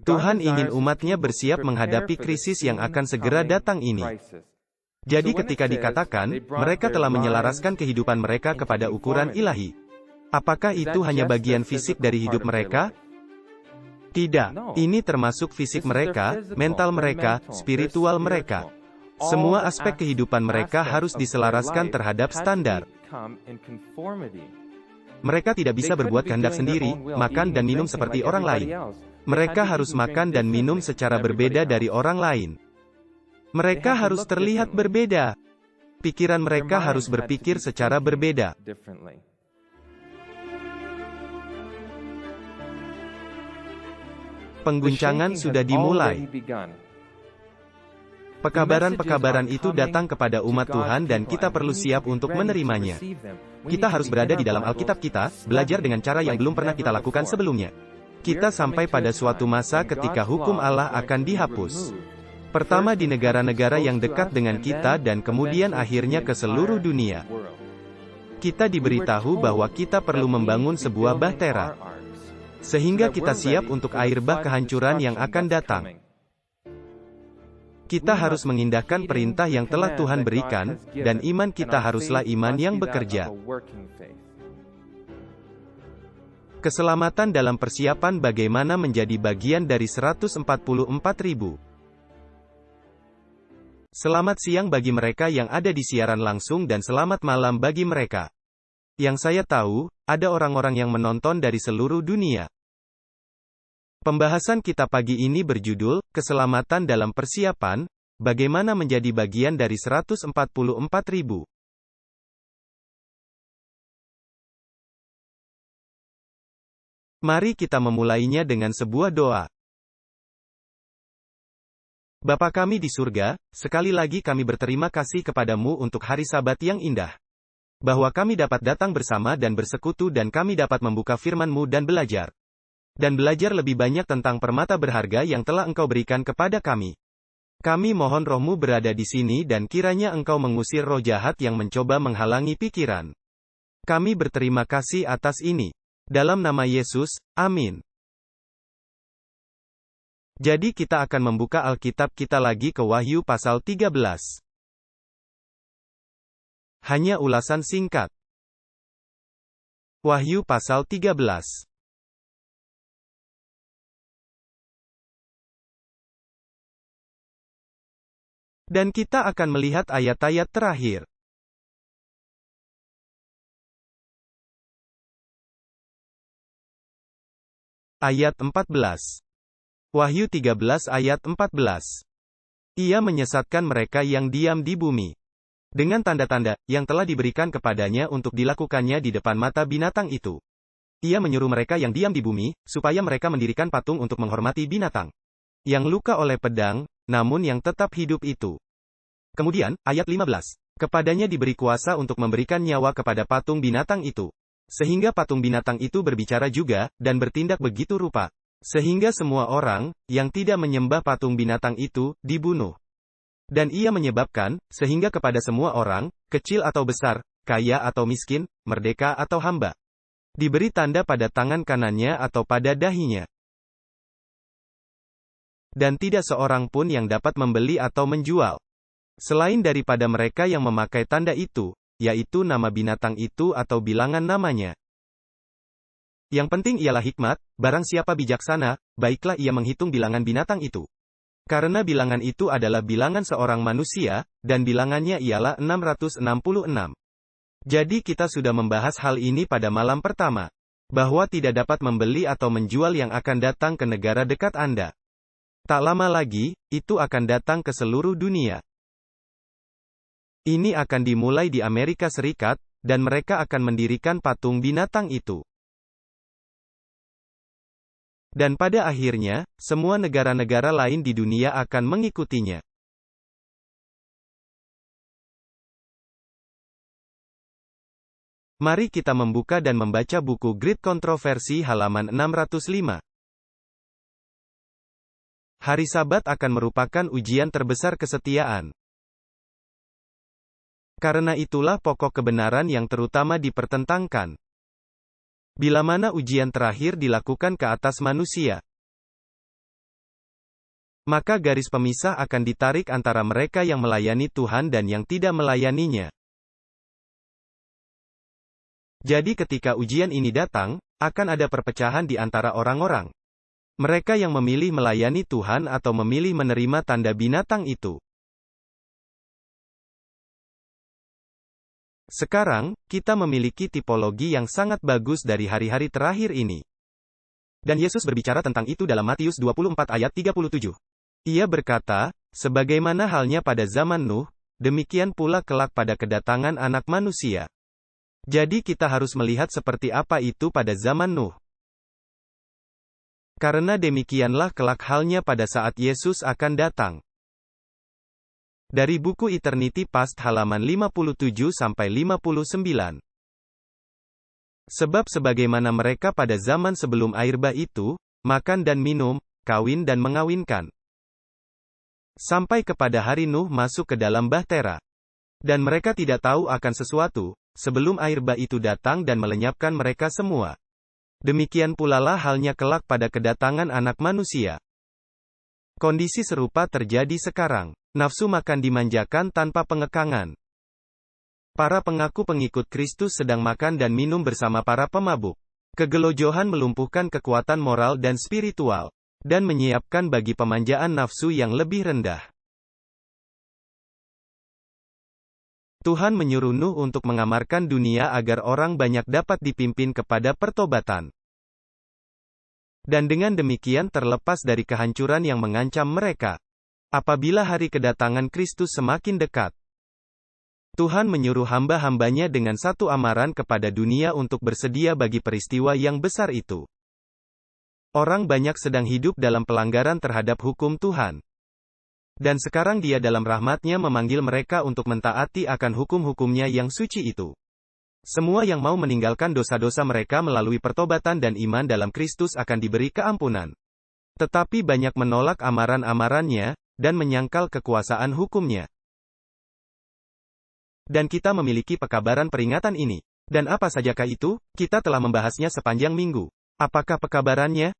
Tuhan ingin umatnya bersiap menghadapi krisis yang akan segera datang ini. Jadi ketika dikatakan, mereka telah menyelaraskan kehidupan mereka kepada ukuran ilahi. Apakah itu hanya bagian fisik dari hidup mereka? Tidak, ini termasuk fisik mereka, mental mereka, spiritual mereka. Semua aspek kehidupan mereka harus diselaraskan terhadap standar. Mereka tidak bisa berbuat kehendak sendiri, makan dan minum seperti orang lain. Mereka harus makan dan minum secara berbeda dari orang lain. Mereka harus terlihat berbeda. Pikiran mereka harus berpikir secara berbeda. Pengguncangan sudah dimulai. Pekabaran-pekabaran itu datang kepada umat Tuhan dan kita perlu siap untuk menerimanya. Kita harus berada di dalam Alkitab kita, belajar dengan cara yang belum pernah kita lakukan sebelumnya. Kita sampai pada suatu masa ketika hukum Allah akan dihapus. Pertama di negara-negara yang dekat dengan kita dan kemudian akhirnya ke seluruh dunia. Kita diberitahu bahwa kita perlu membangun sebuah bahtera. Sehingga kita siap untuk air bah kehancuran yang akan datang. Kita harus mengindahkan perintah yang telah Tuhan berikan, dan iman kita haruslah iman yang bekerja. Keselamatan dalam persiapan bagaimana menjadi bagian dari 144.000. Selamat siang bagi mereka yang ada di siaran langsung dan selamat malam bagi mereka. Yang saya tahu, ada orang-orang yang menonton dari seluruh dunia. Pembahasan kita pagi ini berjudul, Keselamatan dalam Persiapan, bagaimana menjadi bagian dari 144.000. Mari kita memulainya dengan sebuah doa. Bapa kami di surga, sekali lagi kami berterima kasih kepadamu untuk hari Sabat yang indah. Bahwa kami dapat datang bersama dan bersekutu dan kami dapat membuka firman-Mu dan belajar. Dan belajar lebih banyak tentang permata berharga yang telah Engkau berikan kepada kami. Kami mohon Roh-Mu berada di sini dan kiranya Engkau mengusir roh jahat yang mencoba menghalangi pikiran. Kami berterima kasih atas ini. Dalam nama Yesus, amin. Jadi kita akan membuka Alkitab kita lagi ke Wahyu pasal 13. Hanya ulasan singkat. Wahyu pasal 13. Dan kita akan melihat ayat-ayat terakhir. Ayat 14. Wahyu 13 ayat 14. Ia menyesatkan mereka yang diam di bumi. Dengan tanda-tanda, yang telah diberikan kepadanya untuk dilakukannya di depan mata binatang itu. Ia menyuruh mereka yang diam di bumi, supaya mereka mendirikan patung untuk menghormati binatang. Yang luka oleh pedang, namun yang tetap hidup itu. Kemudian, ayat 15. Kepadanya diberi kuasa untuk memberikan nyawa kepada patung binatang itu. Sehingga patung binatang itu berbicara juga, dan bertindak begitu rupa. Sehingga semua orang, yang tidak menyembah patung binatang itu, dibunuh. Dan ia menyebabkan, sehingga kepada semua orang, kecil atau besar, kaya atau miskin, merdeka atau hamba, diberi tanda pada tangan kanannya atau pada dahinya. Dan tidak seorang pun yang dapat membeli atau menjual. Selain daripada mereka yang memakai tanda itu, yaitu nama binatang itu atau bilangan namanya. Yang penting ialah hikmat, barang siapa bijaksana, baiklah ia menghitung bilangan binatang itu. Karena bilangan itu adalah bilangan seorang manusia, dan bilangannya ialah 666. Jadi kita sudah membahas hal ini pada malam pertama. Bahwa tidak dapat membeli atau menjual yang akan datang ke negara dekat Anda. Tak lama lagi, itu akan datang ke seluruh dunia. Ini akan dimulai di Amerika Serikat, dan mereka akan mendirikan patung binatang itu. Dan pada akhirnya, semua negara-negara lain di dunia akan mengikutinya. Mari kita membuka dan membaca buku Great Controversy halaman 605. Hari Sabat akan merupakan ujian terbesar kesetiaan. Karena itulah pokok kebenaran yang terutama dipertentangkan. Bila mana ujian terakhir dilakukan ke atas manusia. maka garis pemisah akan ditarik antara mereka yang melayani Tuhan dan yang tidak melayaninya. Jadi ketika ujian ini datang, akan ada perpecahan di antara orang-orang. Mereka yang memilih melayani Tuhan atau memilih menerima tanda binatang itu. Sekarang, kita memiliki tipologi yang sangat bagus dari hari-hari terakhir ini. Dan Yesus berbicara tentang itu dalam Matius 24 ayat 37. Ia berkata, sebagaimana halnya pada zaman Nuh, demikian pula kelak pada kedatangan Anak Manusia. Jadi kita harus melihat seperti apa itu pada zaman Nuh. Karena demikianlah kelak halnya pada saat Yesus akan datang. Dari buku Eternity Past halaman 57-59. Sebab sebagaimana mereka pada zaman sebelum air bah itu, makan dan minum, kawin dan mengawinkan. Sampai kepada hari Nuh masuk ke dalam bahtera. Dan mereka tidak tahu akan sesuatu, sebelum air bah itu datang dan melenyapkan mereka semua. Demikian pula lah halnya kelak pada kedatangan Anak Manusia. Kondisi serupa terjadi sekarang. Nafsu makan dimanjakan tanpa pengekangan. Para pengaku pengikut Kristus sedang makan dan minum bersama para pemabuk. Kegelojohan melumpuhkan kekuatan moral dan spiritual, dan menyiapkan bagi pemanjaan nafsu yang lebih rendah. Tuhan menyuruh Nuh untuk mengamarkan dunia agar orang banyak dapat dipimpin kepada pertobatan. Dan dengan demikian terlepas dari kehancuran yang mengancam mereka. Apabila hari kedatangan Kristus semakin dekat, Tuhan menyuruh hamba-hambanya dengan satu amaran kepada dunia untuk bersedia bagi peristiwa yang besar itu. Orang banyak sedang hidup dalam pelanggaran terhadap hukum Tuhan. Dan sekarang Dia dalam rahmat-Nya memanggil mereka untuk mentaati akan hukum-hukumnya yang suci itu. Semua yang mau meninggalkan dosa-dosa mereka melalui pertobatan dan iman dalam Kristus akan diberi keampunan. Tetapi banyak menolak amaran-amaran-Nya, dan menyangkal kekuasaan hukum-Nya. Dan kita memiliki pekabaran peringatan ini. Dan apa sajakah itu? Kita telah membahasnya sepanjang minggu. Apakah pekabarannya?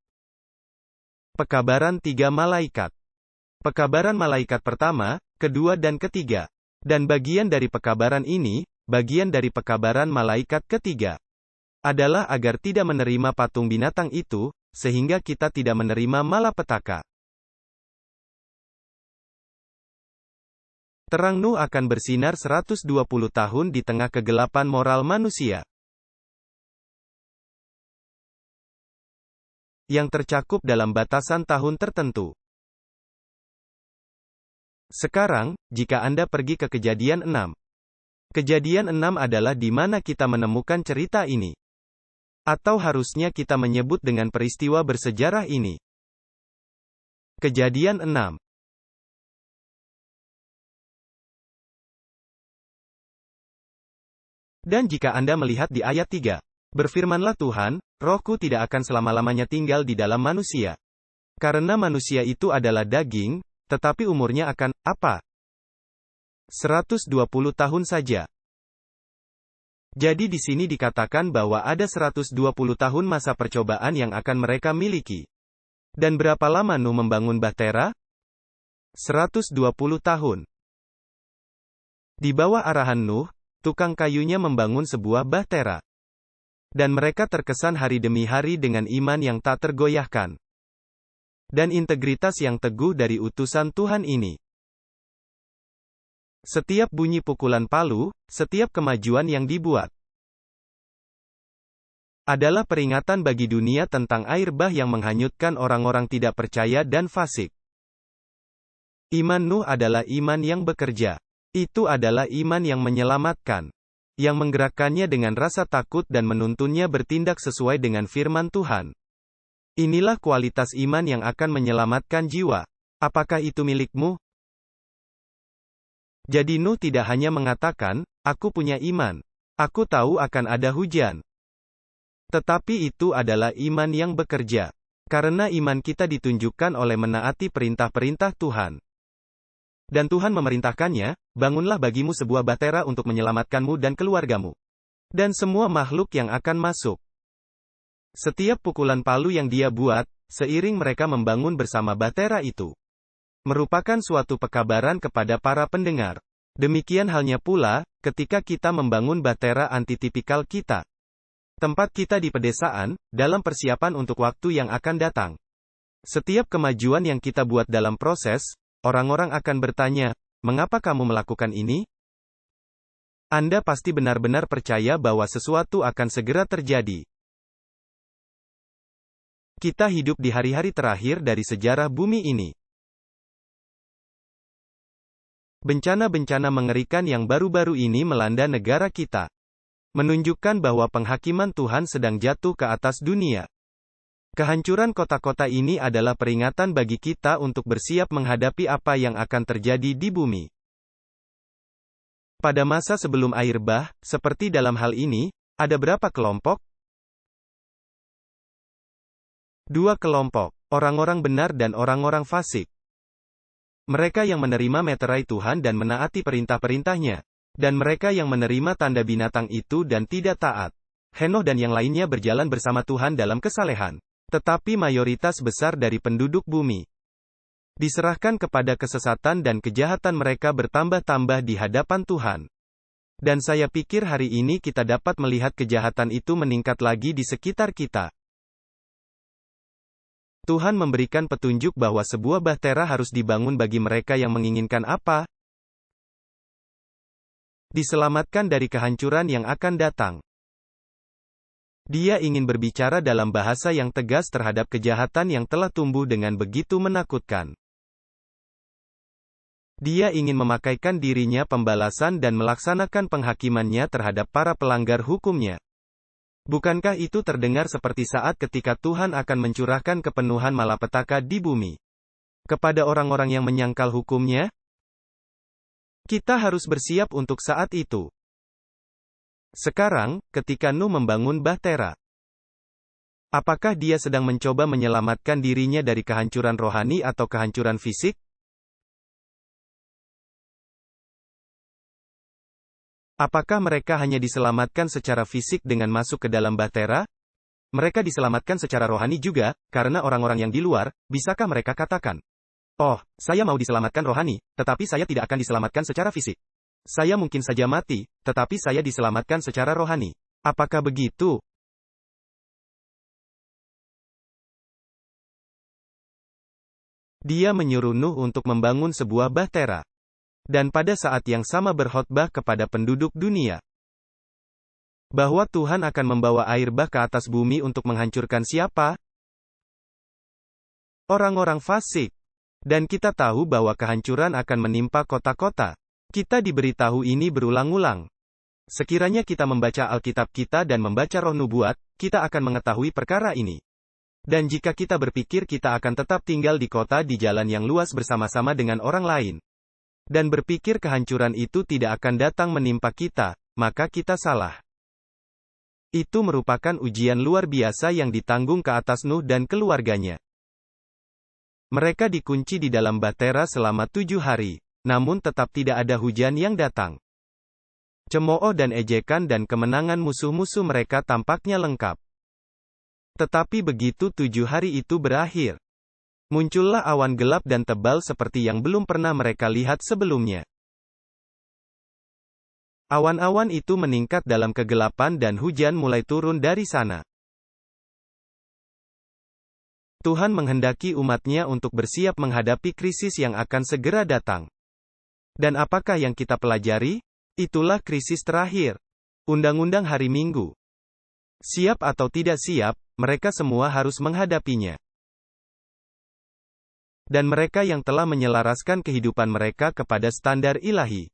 Pekabaran 3 malaikat. Pekabaran malaikat pertama, kedua dan ketiga. Dan bagian dari pekabaran ini, bagian dari pekabaran malaikat ketiga, adalah agar tidak menerima patung binatang itu, sehingga kita tidak menerima malapetaka. Terang Nuh akan bersinar 120 tahun di tengah kegelapan moral manusia. Yang tercakup dalam batasan tahun tertentu. Sekarang, jika Anda pergi ke Kejadian 6. Kejadian 6 adalah di mana kita menemukan cerita ini. Atau harusnya kita menyebut dengan peristiwa bersejarah ini. Kejadian 6. Dan jika Anda melihat di ayat 3, berfirmanlah Tuhan, rohku tidak akan selama-lamanya tinggal di dalam manusia. Karena manusia itu adalah daging, tetapi umurnya akan, apa? 120 tahun saja. Jadi di sini dikatakan bahwa ada 120 tahun masa percobaan yang akan mereka miliki. Dan berapa lama Nuh membangun bahtera? 120 tahun. Di bawah arahan Nuh, tukang kayunya membangun sebuah bahtera. Dan mereka terkesan hari demi hari dengan iman yang tak tergoyahkan. Dan integritas yang teguh dari utusan Tuhan ini. Setiap bunyi pukulan palu, setiap kemajuan yang dibuat, adalah peringatan bagi dunia tentang air bah yang menghanyutkan orang-orang tidak percaya dan fasik. Iman Nuh adalah iman yang bekerja. Itu adalah iman yang menyelamatkan. Yang menggerakkannya dengan rasa takut dan menuntunnya bertindak sesuai dengan firman Tuhan. Inilah kualitas iman yang akan menyelamatkan jiwa. Apakah itu milikmu? Jadi Nuh tidak hanya mengatakan, aku punya iman. Aku tahu akan ada hujan. Tetapi itu adalah iman yang bekerja. Karena iman kita ditunjukkan oleh menaati perintah-perintah Tuhan. Dan Tuhan memerintahkannya, bangunlah bagimu sebuah bahtera untuk menyelamatkanmu dan keluargamu. Dan semua makhluk yang akan masuk. Setiap pukulan palu yang Dia buat, seiring mereka membangun bersama bahtera itu. merupakan suatu pekabaran kepada para pendengar. Demikian halnya pula, ketika kita membangun bahtera antitipikal kita. Tempat kita di pedesaan, dalam persiapan untuk waktu yang akan datang. Setiap kemajuan yang kita buat dalam proses, orang-orang akan bertanya, mengapa kamu melakukan ini? Anda pasti benar-benar percaya bahwa sesuatu akan segera terjadi. Kita hidup di hari-hari terakhir dari sejarah bumi ini. Bencana-bencana mengerikan yang baru-baru ini melanda negara kita. Menunjukkan bahwa penghakiman Tuhan sedang jatuh ke atas dunia. Kehancuran kota-kota ini adalah peringatan bagi kita untuk bersiap menghadapi apa yang akan terjadi di bumi. Pada masa sebelum air bah, seperti dalam hal ini, ada berapa kelompok? Dua kelompok, orang-orang benar dan orang-orang fasik. Mereka yang menerima meterai Tuhan dan menaati perintah-perintahnya. Dan mereka yang menerima tanda binatang itu dan tidak taat. Henoh dan yang lainnya berjalan bersama Tuhan dalam kesalehan. Tetapi mayoritas besar dari penduduk bumi diserahkan kepada kesesatan dan kejahatan mereka bertambah-tambah di hadapan Tuhan. Dan saya pikir hari ini kita dapat melihat kejahatan itu meningkat lagi di sekitar kita. Tuhan memberikan petunjuk bahwa sebuah bahtera harus dibangun bagi mereka yang menginginkan apa? Diselamatkan dari kehancuran yang akan datang. Dia ingin berbicara dalam bahasa yang tegas terhadap kejahatan yang telah tumbuh dengan begitu menakutkan. Dia ingin memakaikan dirinya pembalasan dan melaksanakan penghakimannya terhadap para pelanggar hukumnya. Bukankah itu terdengar seperti saat ketika Tuhan akan mencurahkan kepenuhan malapetaka di bumi kepada orang-orang yang menyangkal hukumnya? Kita harus bersiap untuk saat itu. Sekarang, ketika Nuh membangun bahtera, apakah dia sedang mencoba menyelamatkan dirinya dari kehancuran rohani atau kehancuran fisik? Apakah mereka hanya diselamatkan secara fisik dengan masuk ke dalam bahtera? Mereka diselamatkan secara rohani juga, karena orang-orang yang di luar, bisakah mereka katakan, "Oh, saya mau diselamatkan rohani, tetapi saya tidak akan diselamatkan secara fisik. Saya mungkin saja mati, tetapi saya diselamatkan secara rohani." Apakah begitu? Dia menyuruh Nuh untuk membangun sebuah bahtera. Dan pada saat yang sama berkhotbah kepada penduduk dunia. Bahwa Tuhan akan membawa air bah ke atas bumi untuk menghancurkan siapa? Orang-orang fasik. Dan kita tahu bahwa kehancuran akan menimpa kota-kota. Kita diberitahu ini berulang-ulang. Sekiranya kita membaca Alkitab kita dan membaca Roh Nubuat, kita akan mengetahui perkara ini. Dan jika kita berpikir kita akan tetap tinggal di kota di jalan yang luas bersama-sama dengan orang lain, dan berpikir kehancuran itu tidak akan datang menimpa kita, maka kita salah. Itu merupakan ujian luar biasa yang ditanggung ke atas Nuh dan keluarganya. Mereka dikunci di dalam bahtera selama 7 hari, namun tetap tidak ada hujan yang datang. Cemooh dan ejekan dan kemenangan musuh-musuh mereka tampaknya lengkap. Tetapi begitu 7 hari itu berakhir, muncullah awan gelap dan tebal seperti yang belum pernah mereka lihat sebelumnya. Awan-awan itu meningkat dalam kegelapan dan hujan mulai turun dari sana. Tuhan menghendaki umatnya untuk bersiap menghadapi krisis yang akan segera datang. Dan apakah yang kita pelajari? Itulah krisis terakhir. Undang-undang hari Minggu. Siap atau tidak siap, mereka semua harus menghadapinya. Dan mereka yang telah menyelaraskan kehidupan mereka kepada standar ilahi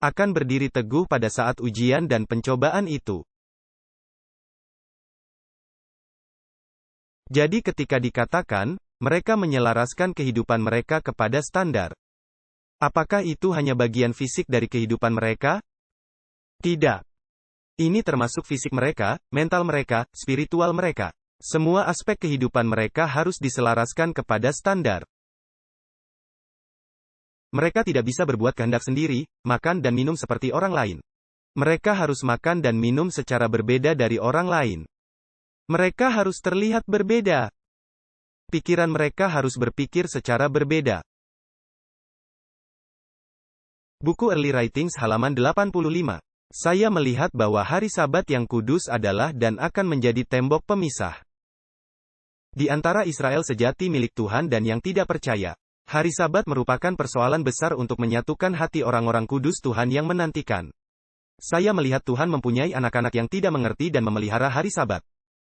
akan berdiri teguh pada saat ujian dan pencobaan itu. Jadi ketika dikatakan, mereka menyelaraskan kehidupan mereka kepada standar, apakah itu hanya bagian fisik dari kehidupan mereka? Tidak. Ini termasuk fisik mereka, mental mereka, spiritual mereka. Semua aspek kehidupan mereka harus diselaraskan kepada standar. Mereka tidak bisa berbuat kehendak sendiri, makan dan minum seperti orang lain. Mereka harus makan dan minum secara berbeda dari orang lain. Mereka harus terlihat berbeda. Pikiran mereka harus berpikir secara berbeda. Buku Early Writings halaman 85. Saya melihat bahwa hari Sabat yang kudus adalah dan akan menjadi tembok pemisah di antara Israel sejati milik Tuhan dan yang tidak percaya. Hari Sabat merupakan persoalan besar untuk menyatukan hati orang-orang kudus Tuhan yang menantikan. Saya melihat Tuhan mempunyai anak-anak yang tidak mengerti dan memelihara hari Sabat.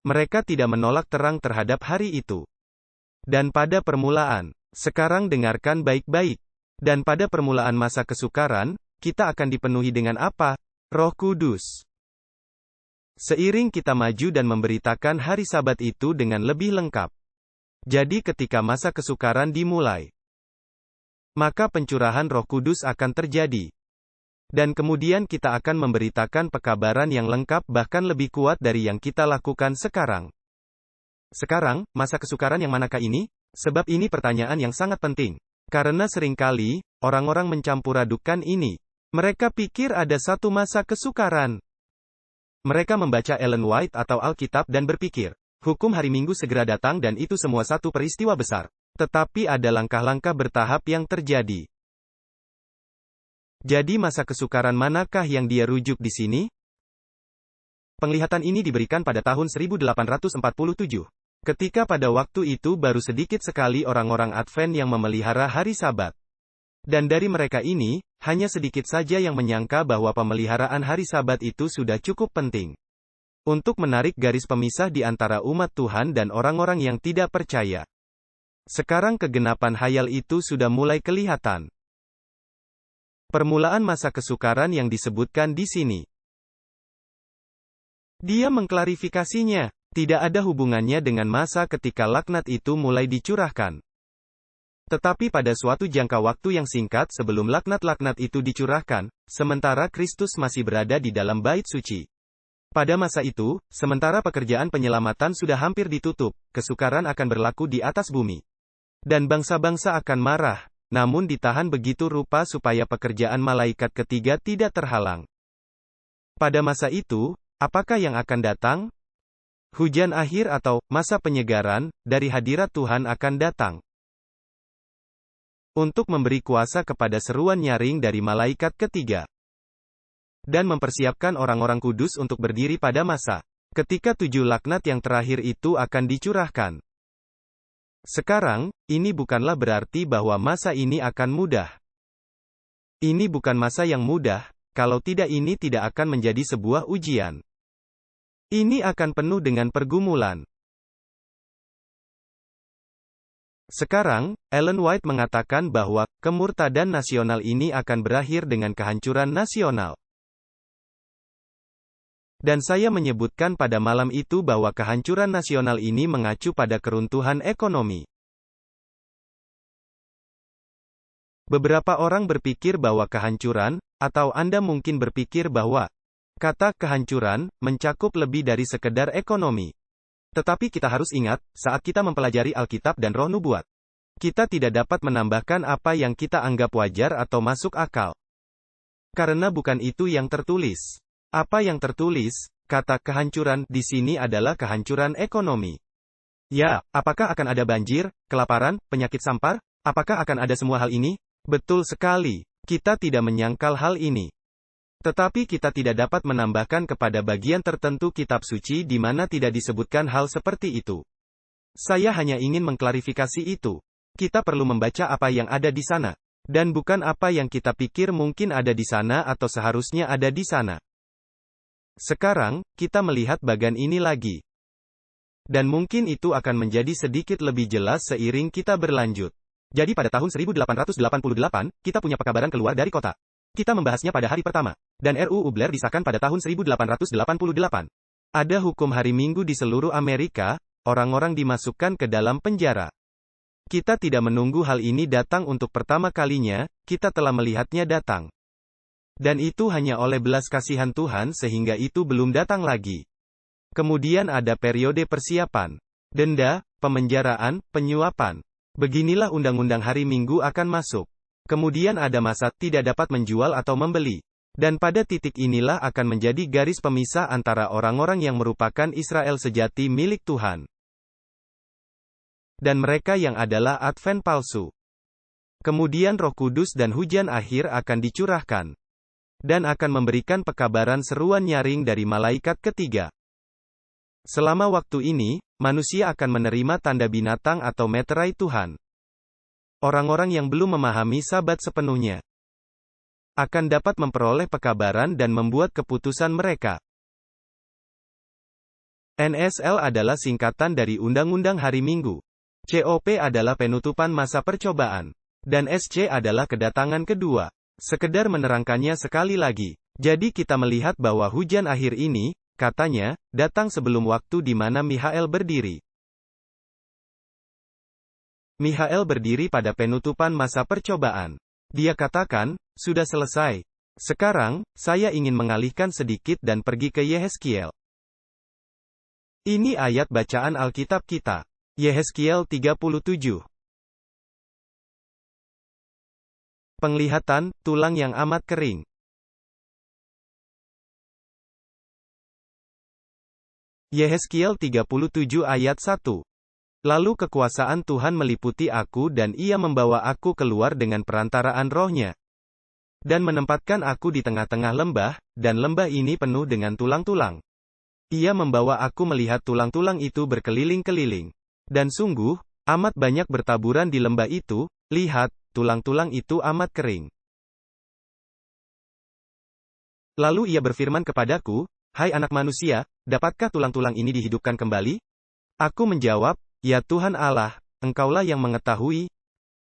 Mereka tidak menolak terang terhadap hari itu. Dan pada permulaan, sekarang dengarkan baik-baik. Dan pada permulaan masa kesukaran, kita akan dipenuhi dengan apa? Roh Kudus. Seiring kita maju dan memberitakan hari Sabat itu dengan lebih lengkap. Jadi ketika masa kesukaran dimulai, maka pencurahan Roh Kudus akan terjadi. Dan kemudian kita akan memberitakan pekabaran yang lengkap bahkan lebih kuat dari yang kita lakukan sekarang. Sekarang, masa kesukaran yang manakah ini? Sebab ini pertanyaan yang sangat penting. Karena seringkali, orang-orang mencampuradukan ini. Mereka pikir ada satu masa kesukaran. Mereka membaca Ellen White atau Alkitab dan berpikir, hukum hari Minggu segera datang dan itu semua satu peristiwa besar. Tetapi ada langkah-langkah bertahap yang terjadi. Jadi masa kesukaran manakah yang dia rujuk di sini? Penglihatan ini diberikan pada tahun 1847. Ketika pada waktu itu baru sedikit sekali orang-orang Advent yang memelihara hari Sabat. Dan dari mereka ini, hanya sedikit saja yang menyangka bahwa pemeliharaan hari Sabat itu sudah cukup penting untuk menarik garis pemisah di antara umat Tuhan dan orang-orang yang tidak percaya. Sekarang kegenapan hayal itu sudah mulai kelihatan. Permulaan masa kesukaran yang disebutkan di sini. Dia mengklarifikasinya. Tidak ada hubungannya dengan masa ketika laknat itu mulai dicurahkan. Tetapi pada suatu jangka waktu yang singkat sebelum laknat-laknat itu dicurahkan, sementara Kristus masih berada di dalam bait suci. Pada masa itu, sementara pekerjaan penyelamatan sudah hampir ditutup, kesukaran akan berlaku di atas bumi. Dan bangsa-bangsa akan marah, namun ditahan begitu rupa supaya pekerjaan malaikat ketiga tidak terhalang. Pada masa itu, apakah yang akan datang? Hujan akhir atau masa penyegaran dari hadirat Tuhan akan datang untuk memberi kuasa kepada seruan nyaring dari malaikat ketiga dan mempersiapkan orang-orang kudus untuk berdiri pada masa ketika 7 laknat yang terakhir itu akan dicurahkan. Sekarang, ini bukanlah berarti bahwa masa ini akan mudah. Ini bukan masa yang mudah, kalau tidak ini tidak akan menjadi sebuah ujian. Ini akan penuh dengan pergumulan. Sekarang, Ellen White mengatakan bahwa kemurtadan nasional ini akan berakhir dengan kehancuran nasional. Dan saya menyebutkan pada malam itu bahwa kehancuran nasional ini mengacu pada keruntuhan ekonomi. Beberapa orang berpikir bahwa kehancuran, atau Anda mungkin berpikir bahwa kata kehancuran mencakup lebih dari sekedar ekonomi. Tetapi kita harus ingat, saat kita mempelajari Alkitab dan Roh Nubuat, kita tidak dapat menambahkan apa yang kita anggap wajar atau masuk akal. Karena bukan itu yang tertulis. Apa yang tertulis, kata kehancuran di sini adalah kehancuran ekonomi. Ya, apakah akan ada banjir, kelaparan, penyakit sampar? Apakah akan ada semua hal ini? Betul sekali. Kita tidak menyangkal hal ini. Tetapi kita tidak dapat menambahkan kepada bagian tertentu kitab suci di mana tidak disebutkan hal seperti itu. Saya hanya ingin mengklarifikasi itu. Kita perlu membaca apa yang ada di sana. Dan bukan apa yang kita pikir mungkin ada di sana atau seharusnya ada di sana. Sekarang, kita melihat bagian ini lagi. Dan mungkin itu akan menjadi sedikit lebih jelas seiring kita berlanjut. Jadi pada tahun 1888, kita punya pekabaran keluar dari kota. Kita membahasnya pada hari pertama. Dan RUU Blair disahkan pada tahun 1888. Ada hukum hari Minggu di seluruh Amerika, orang-orang dimasukkan ke dalam penjara. Kita tidak menunggu hal ini datang untuk pertama kalinya, kita telah melihatnya datang. Dan itu hanya oleh belas kasihan Tuhan sehingga itu belum datang lagi. Kemudian ada periode persiapan, denda, pemenjaraan, penyuapan. Beginilah undang-undang hari Minggu akan masuk. Kemudian ada masa tidak dapat menjual atau membeli. Dan pada titik inilah akan menjadi garis pemisah antara orang-orang yang merupakan Israel sejati milik Tuhan. dan mereka yang adalah Advent palsu. Kemudian Roh Kudus dan hujan akhir akan dicurahkan, dan akan memberikan pekabaran seruan nyaring dari malaikat ketiga. Selama waktu ini, manusia akan menerima tanda binatang atau meterai Tuhan. Orang-orang yang belum memahami Sabat sepenuhnya akan dapat memperoleh pekabaran dan membuat keputusan mereka. NSL adalah singkatan dari Undang-Undang Hari Minggu. COP adalah penutupan masa percobaan. Dan SC adalah kedatangan kedua. Sekedar menerangkannya sekali lagi. Jadi kita melihat bahwa hujan akhir ini, katanya, datang sebelum waktu di mana Mikhael berdiri. Mikhael berdiri pada penutupan masa percobaan. Dia katakan, sudah selesai. Sekarang, saya ingin mengalihkan sedikit dan pergi ke Yehezkiel. Ini ayat bacaan Alkitab kita. Yehezkiel 37. Penglihatan, tulang yang amat kering. Yehezkiel 37 ayat 1. Lalu kekuasaan Tuhan meliputi aku dan ia membawa aku keluar dengan perantaraan rohnya. Dan menempatkan aku di tengah-tengah lembah, dan lembah ini penuh dengan tulang-tulang. Ia membawa aku melihat tulang-tulang itu berkeliling-keliling. Dan sungguh, amat banyak bertaburan di lembah itu, lihat, tulang-tulang itu amat kering. Lalu ia berfirman kepadaku, hai anak manusia, dapatkah tulang-tulang ini dihidupkan kembali? Aku menjawab, ya Tuhan Allah, Engkaulah yang mengetahui.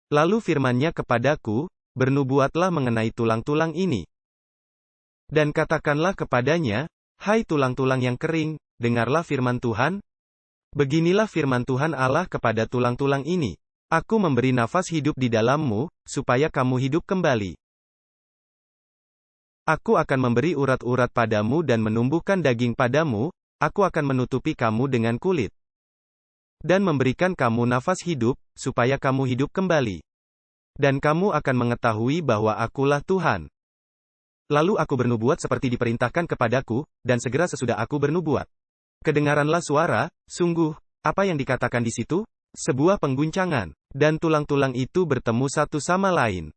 Lalu firman-Nya kepadaku, bernubuatlah mengenai tulang-tulang ini. Dan katakanlah kepadanya, hai tulang-tulang yang kering, dengarlah firman Tuhan. Beginilah firman Tuhan Allah kepada tulang-tulang ini. Aku memberi nafas hidup di dalammu, supaya kamu hidup kembali. Aku akan memberi urat-urat padamu dan menumbuhkan daging padamu, aku akan menutupi kamu dengan kulit. Dan memberikan kamu nafas hidup, supaya kamu hidup kembali. Dan kamu akan mengetahui bahwa akulah Tuhan. Lalu aku bernubuat seperti diperintahkan kepadaku, dan segera sesudah aku bernubuat, kedengaranlah suara, sungguh, apa yang dikatakan di situ? Sebuah pengguncangan, dan tulang-tulang itu bertemu satu sama lain.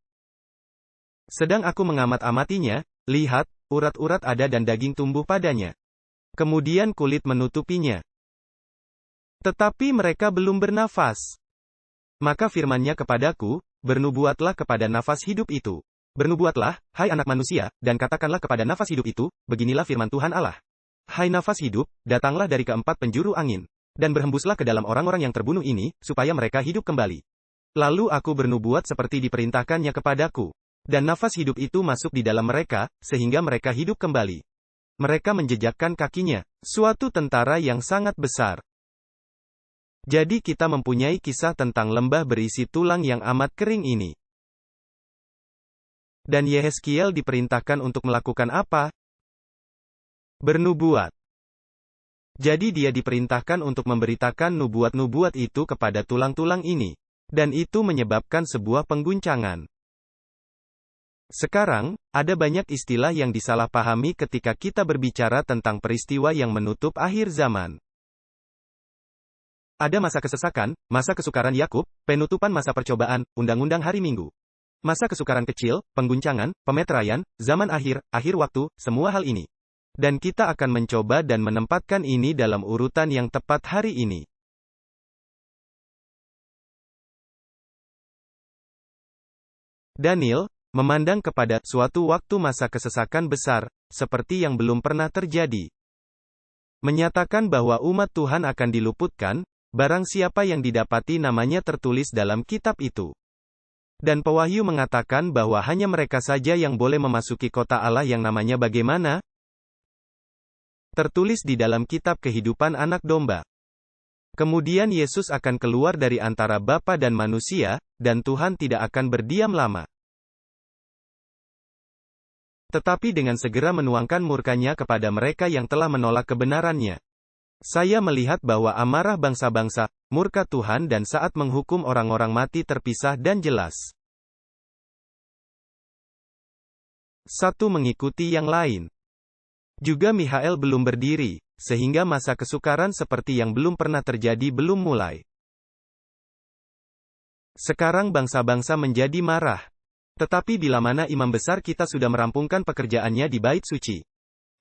Sedang aku mengamat-amatinya, lihat, urat-urat ada dan daging tumbuh padanya. Kemudian kulit menutupinya. Tetapi mereka belum bernafas. Maka firman-Nya kepadaku, bernubuatlah kepada nafas hidup itu. Bernubuatlah, hai anak manusia, dan katakanlah kepada nafas hidup itu, beginilah firman Tuhan Allah. Hai nafas hidup, datanglah dari keempat penjuru angin. Dan berhembuslah ke dalam orang-orang yang terbunuh ini, supaya mereka hidup kembali. Lalu aku bernubuat seperti diperintahkannya kepadaku. Dan nafas hidup itu masuk di dalam mereka, sehingga mereka hidup kembali. Mereka menjejakkan kakinya. Suatu tentara yang sangat besar. Jadi kita mempunyai kisah tentang lembah berisi tulang yang amat kering ini. Dan Yehezkiel diperintahkan untuk melakukan apa? Bernubuat. Jadi dia diperintahkan untuk memberitakan nubuat-nubuat itu kepada tulang-tulang ini. Dan itu menyebabkan sebuah pengguncangan. Sekarang, ada banyak istilah yang disalahpahami ketika kita berbicara tentang peristiwa yang menutup akhir zaman. Ada masa kesesakan, masa kesukaran Yakub, penutupan masa percobaan, undang-undang hari Minggu. Masa kesukaran kecil, pengguncangan, pemeteraian, zaman akhir, akhir waktu, semua hal ini. Dan kita akan mencoba dan menempatkan ini dalam urutan yang tepat hari ini. Daniel memandang kepada suatu waktu masa kesesakan besar, seperti yang belum pernah terjadi. Menyatakan bahwa umat Tuhan akan diluputkan, barang siapa yang didapati namanya tertulis dalam kitab itu. Dan Pewahyu mengatakan bahwa hanya mereka saja yang boleh memasuki kota Allah yang namanya bagaimana? Tertulis di dalam kitab kehidupan anak domba. Kemudian Yesus akan keluar dari antara Bapa dan manusia, dan Tuhan tidak akan berdiam lama. Tetapi dengan segera menuangkan murka-Nya kepada mereka yang telah menolak kebenaran-Nya. Saya melihat bahwa amarah bangsa-bangsa, murka Tuhan dan saat menghukum orang-orang mati terpisah dan jelas. Satu mengikuti yang lain. Juga Mikhael belum berdiri, sehingga masa kesukaran seperti yang belum pernah terjadi belum mulai. Sekarang bangsa-bangsa menjadi marah. Tetapi bila mana imam besar kita sudah merampungkan pekerjaannya di bait suci,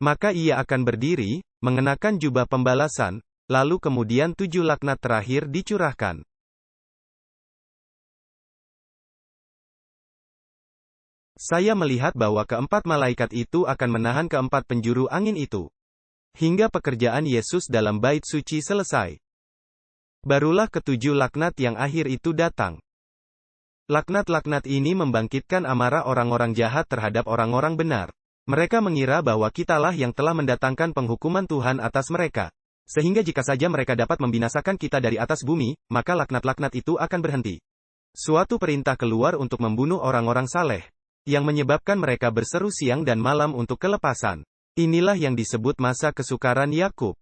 maka ia akan berdiri, mengenakan jubah pembalasan, lalu kemudian 7 laknat terakhir dicurahkan. Saya melihat bahwa keempat malaikat itu akan menahan keempat penjuru angin itu, hingga pekerjaan Yesus dalam bait suci selesai. Barulah ketujuh laknat yang akhir itu datang. Laknat-laknat ini membangkitkan amarah orang-orang jahat terhadap orang-orang benar. Mereka mengira bahwa kitalah yang telah mendatangkan penghukuman Tuhan atas mereka. Sehingga jika saja mereka dapat membinasakan kita dari atas bumi, maka laknat-laknat itu akan berhenti. Suatu perintah keluar untuk membunuh orang-orang saleh, yang menyebabkan mereka berseru siang dan malam untuk kelepasan. Inilah yang disebut masa kesukaran Yakub.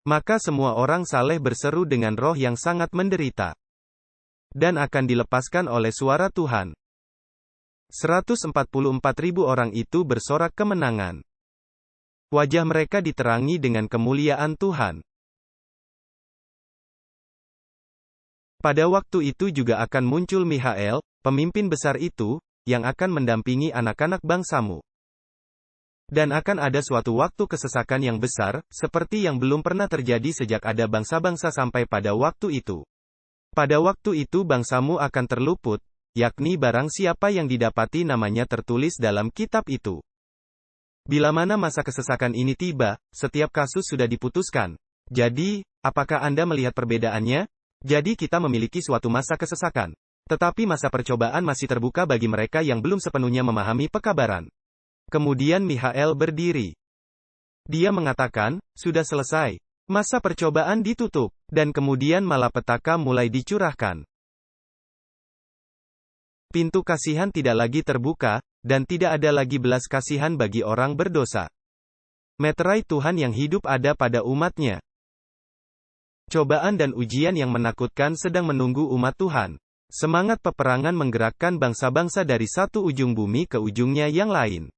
Maka semua orang saleh berseru dengan roh yang sangat menderita, dan akan dilepaskan oleh suara Tuhan. 144.000 orang itu bersorak kemenangan. Wajah mereka diterangi dengan kemuliaan Tuhan. Pada waktu itu juga akan muncul Mikhael, pemimpin besar itu, yang akan mendampingi anak-anak bangsamu. Dan akan ada suatu waktu kesesakan yang besar, seperti yang belum pernah terjadi sejak ada bangsa-bangsa sampai pada waktu itu. Pada waktu itu bangsamu akan terluput, yakni barang siapa yang didapati namanya tertulis dalam kitab itu. Bila mana masa kesesakan ini tiba, setiap kasus sudah diputuskan. Jadi, apakah Anda melihat perbedaannya? Jadi kita memiliki suatu masa kesesakan. Tetapi masa percobaan masih terbuka bagi mereka yang belum sepenuhnya memahami pekabaran. Kemudian Mikhael berdiri. Dia mengatakan, sudah selesai. Masa percobaan ditutup. Dan kemudian malapetaka mulai dicurahkan. Pintu kasihan tidak lagi terbuka, dan tidak ada lagi belas kasihan bagi orang berdosa. Meterai Tuhan yang hidup ada pada umatnya. Cobaan dan ujian yang menakutkan sedang menunggu umat Tuhan. Semangat peperangan menggerakkan bangsa-bangsa dari satu ujung bumi ke ujungnya yang lain.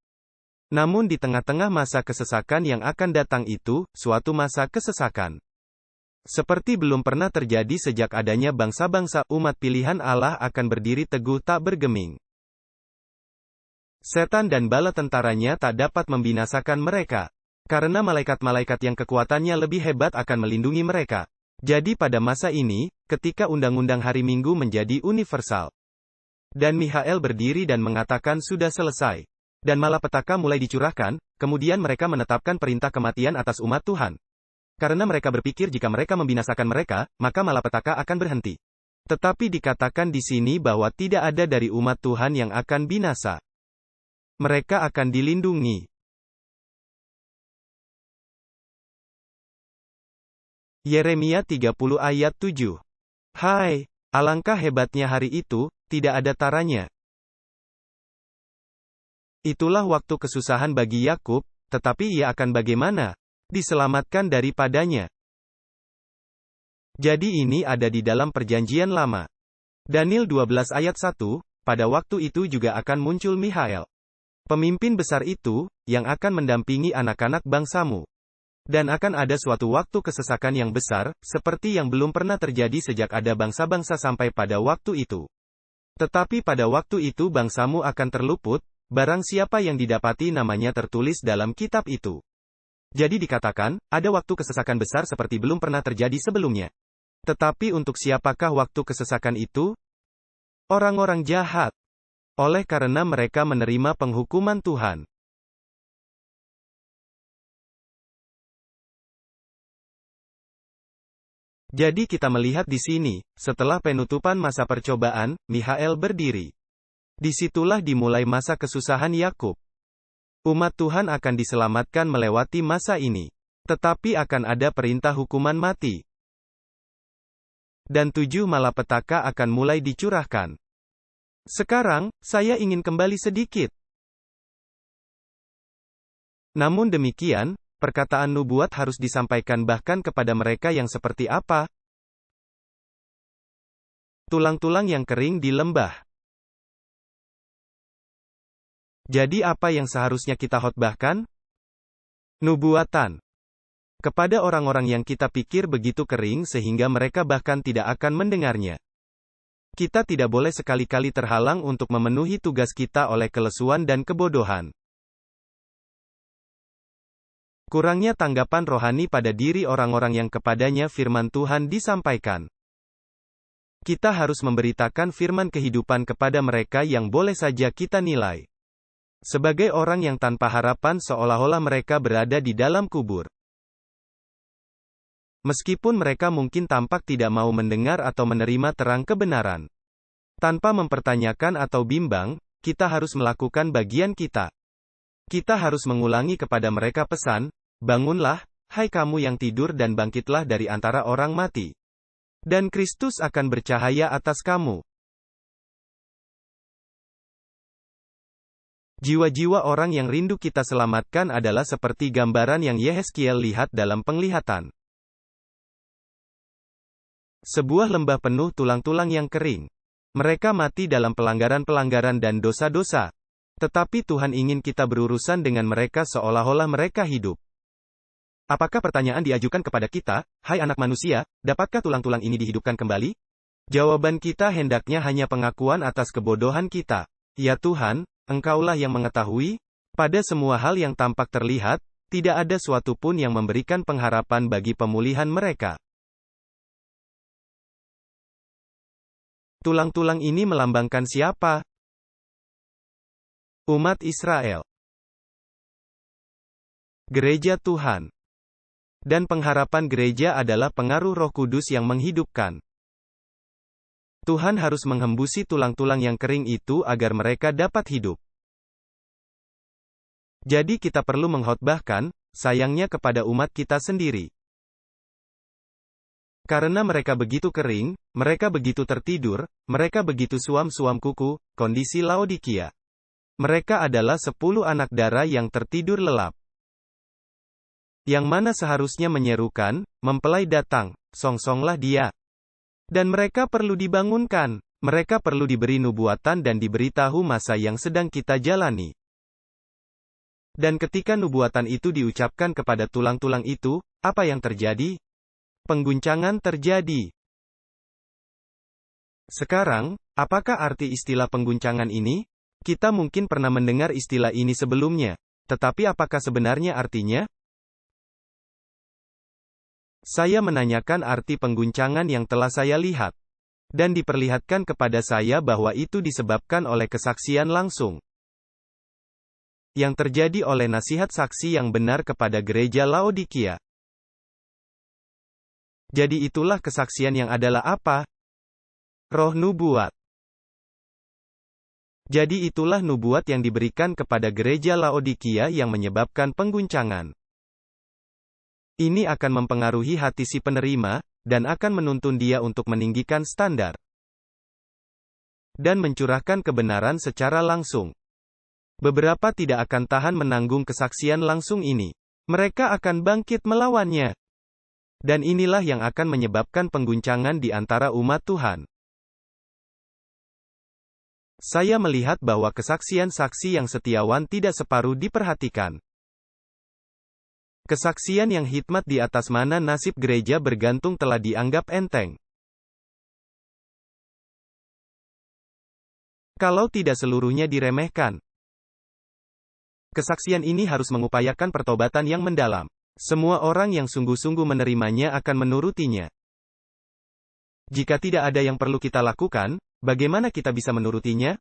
Namun di tengah-tengah masa kesesakan yang akan datang itu, suatu masa kesesakan seperti belum pernah terjadi sejak adanya bangsa-bangsa umat pilihan Allah akan berdiri teguh tak bergeming. Setan dan bala tentaranya tak dapat membinasakan mereka, karena malaikat-malaikat yang kekuatannya lebih hebat akan melindungi mereka. Jadi pada masa ini, ketika undang-undang hari Minggu menjadi universal, dan Mikhael berdiri dan mengatakan sudah selesai, dan malapetaka mulai dicurahkan, kemudian mereka menetapkan perintah kematian atas umat Tuhan. Karena mereka berpikir jika mereka membinasakan mereka, maka malapetaka akan berhenti. Tetapi dikatakan di sini bahwa tidak ada dari umat Tuhan yang akan binasa. Mereka akan dilindungi. Yeremia 30 ayat 7. Hai, alangkah hebatnya hari itu, tidak ada taranya. Itulah waktu kesusahan bagi Yakub, tetapi ia akan bagaimana? Diselamatkan daripadanya. Jadi ini ada di dalam perjanjian lama. Daniel 12 ayat 1, pada waktu itu juga akan muncul Mikhael, pemimpin besar itu, yang akan mendampingi anak-anak bangsamu. Dan akan ada suatu waktu kesesakan yang besar, seperti yang belum pernah terjadi sejak ada bangsa-bangsa sampai pada waktu itu. Tetapi pada waktu itu bangsamu akan terluput, barang siapa yang didapati namanya tertulis dalam kitab itu. Jadi dikatakan, ada waktu kesesakan besar seperti belum pernah terjadi sebelumnya. Tetapi untuk siapakah waktu kesesakan itu? Orang-orang jahat. Oleh karena mereka menerima penghukuman Tuhan. Jadi kita melihat di sini, setelah penutupan masa percobaan, Mikhael berdiri. Disitulah dimulai masa kesusahan Yakub. Umat Tuhan akan diselamatkan melewati masa ini. Tetapi akan ada perintah hukuman mati. Dan 7 malapetaka akan mulai dicurahkan. Sekarang, saya ingin kembali sedikit. Namun demikian, perkataan nubuat harus disampaikan bahkan kepada mereka yang seperti apa? Tulang-tulang yang kering di lembah. Jadi apa yang seharusnya kita khotbahkan? Nubuatan. Kepada orang-orang yang kita pikir begitu kering sehingga mereka bahkan tidak akan mendengarnya. Kita tidak boleh sekali-kali terhalang untuk memenuhi tugas kita oleh kelesuan dan kebodohan. Kurangnya tanggapan rohani pada diri orang-orang yang kepadanya firman Tuhan disampaikan. Kita harus memberitakan firman kehidupan kepada mereka yang boleh saja kita nilai sebagai orang yang tanpa harapan, seolah-olah mereka berada di dalam kubur. Meskipun mereka mungkin tampak tidak mau mendengar atau menerima terang kebenaran. Tanpa mempertanyakan atau bimbang, kita harus melakukan bagian kita. Kita harus mengulangi kepada mereka pesan, "Bangunlah, hai kamu yang tidur dan bangkitlah dari antara orang mati. Dan Kristus akan bercahaya atas kamu." Jiwa-jiwa orang yang rindu kita selamatkan adalah seperti gambaran yang Yehezkiel lihat dalam penglihatan. Sebuah lembah penuh tulang-tulang yang kering. Mereka mati dalam pelanggaran-pelanggaran dan dosa-dosa. Tetapi Tuhan ingin kita berurusan dengan mereka seolah-olah mereka hidup. Apakah pertanyaan diajukan kepada kita, "Hai anak manusia, dapatkah tulang-tulang ini dihidupkan kembali?" Jawaban kita hendaknya hanya pengakuan atas kebodohan kita. Ya Tuhan, Engkaulah yang mengetahui. Pada semua hal yang tampak terlihat, tidak ada suatu pun yang memberikan pengharapan bagi pemulihan mereka. Tulang-tulang ini melambangkan siapa? Umat Israel. Gereja Tuhan. Dan pengharapan gereja adalah pengaruh Roh Kudus yang menghidupkan. Tuhan harus menghembusi tulang-tulang yang kering itu agar mereka dapat hidup. Jadi kita perlu mengkhotbahkan, sayangnya kepada umat kita sendiri. Karena mereka begitu kering, mereka begitu tertidur, mereka begitu suam-suam kuku, kondisi Laodikia. Mereka adalah 10 anak dara yang tertidur lelap. Yang mana seharusnya menyerukan, "Mempelai datang, songsonglah dia." Dan mereka perlu dibangunkan. Mereka perlu diberi nubuatan dan diberitahu masa yang sedang kita jalani. Dan ketika nubuatan itu diucapkan kepada tulang-tulang itu, apa yang terjadi? Pengguncangan terjadi. Sekarang, apakah arti istilah pengguncangan ini? Kita mungkin pernah mendengar istilah ini sebelumnya, tetapi apakah sebenarnya artinya? Saya menanyakan arti pengguncangan yang telah saya lihat. Dan diperlihatkan kepada saya bahwa itu disebabkan oleh kesaksian langsung yang terjadi oleh nasihat saksi yang benar kepada gereja Laodikia. Jadi itulah kesaksian yang adalah apa? Roh nubuat. Jadi itulah nubuat yang diberikan kepada gereja Laodikia yang menyebabkan pengguncangan. Ini akan mempengaruhi hati si penerima, dan akan menuntun dia untuk meninggikan standar. Dan mencurahkan kebenaran secara langsung. Beberapa tidak akan tahan menanggung kesaksian langsung ini. Mereka akan bangkit melawannya. Dan inilah yang akan menyebabkan pengguncangan di antara umat Tuhan. Saya melihat bahwa kesaksian saksi yang setiawan tidak separuh diperhatikan. Kesaksian yang hikmat di atas mana nasib gereja bergantung telah dianggap enteng. Kalau tidak seluruhnya diremehkan. Kesaksian ini harus mengupayakan pertobatan yang mendalam. Semua orang yang sungguh-sungguh menerimanya akan menurutinya. Jika tidak ada yang perlu kita lakukan, bagaimana kita bisa menurutinya?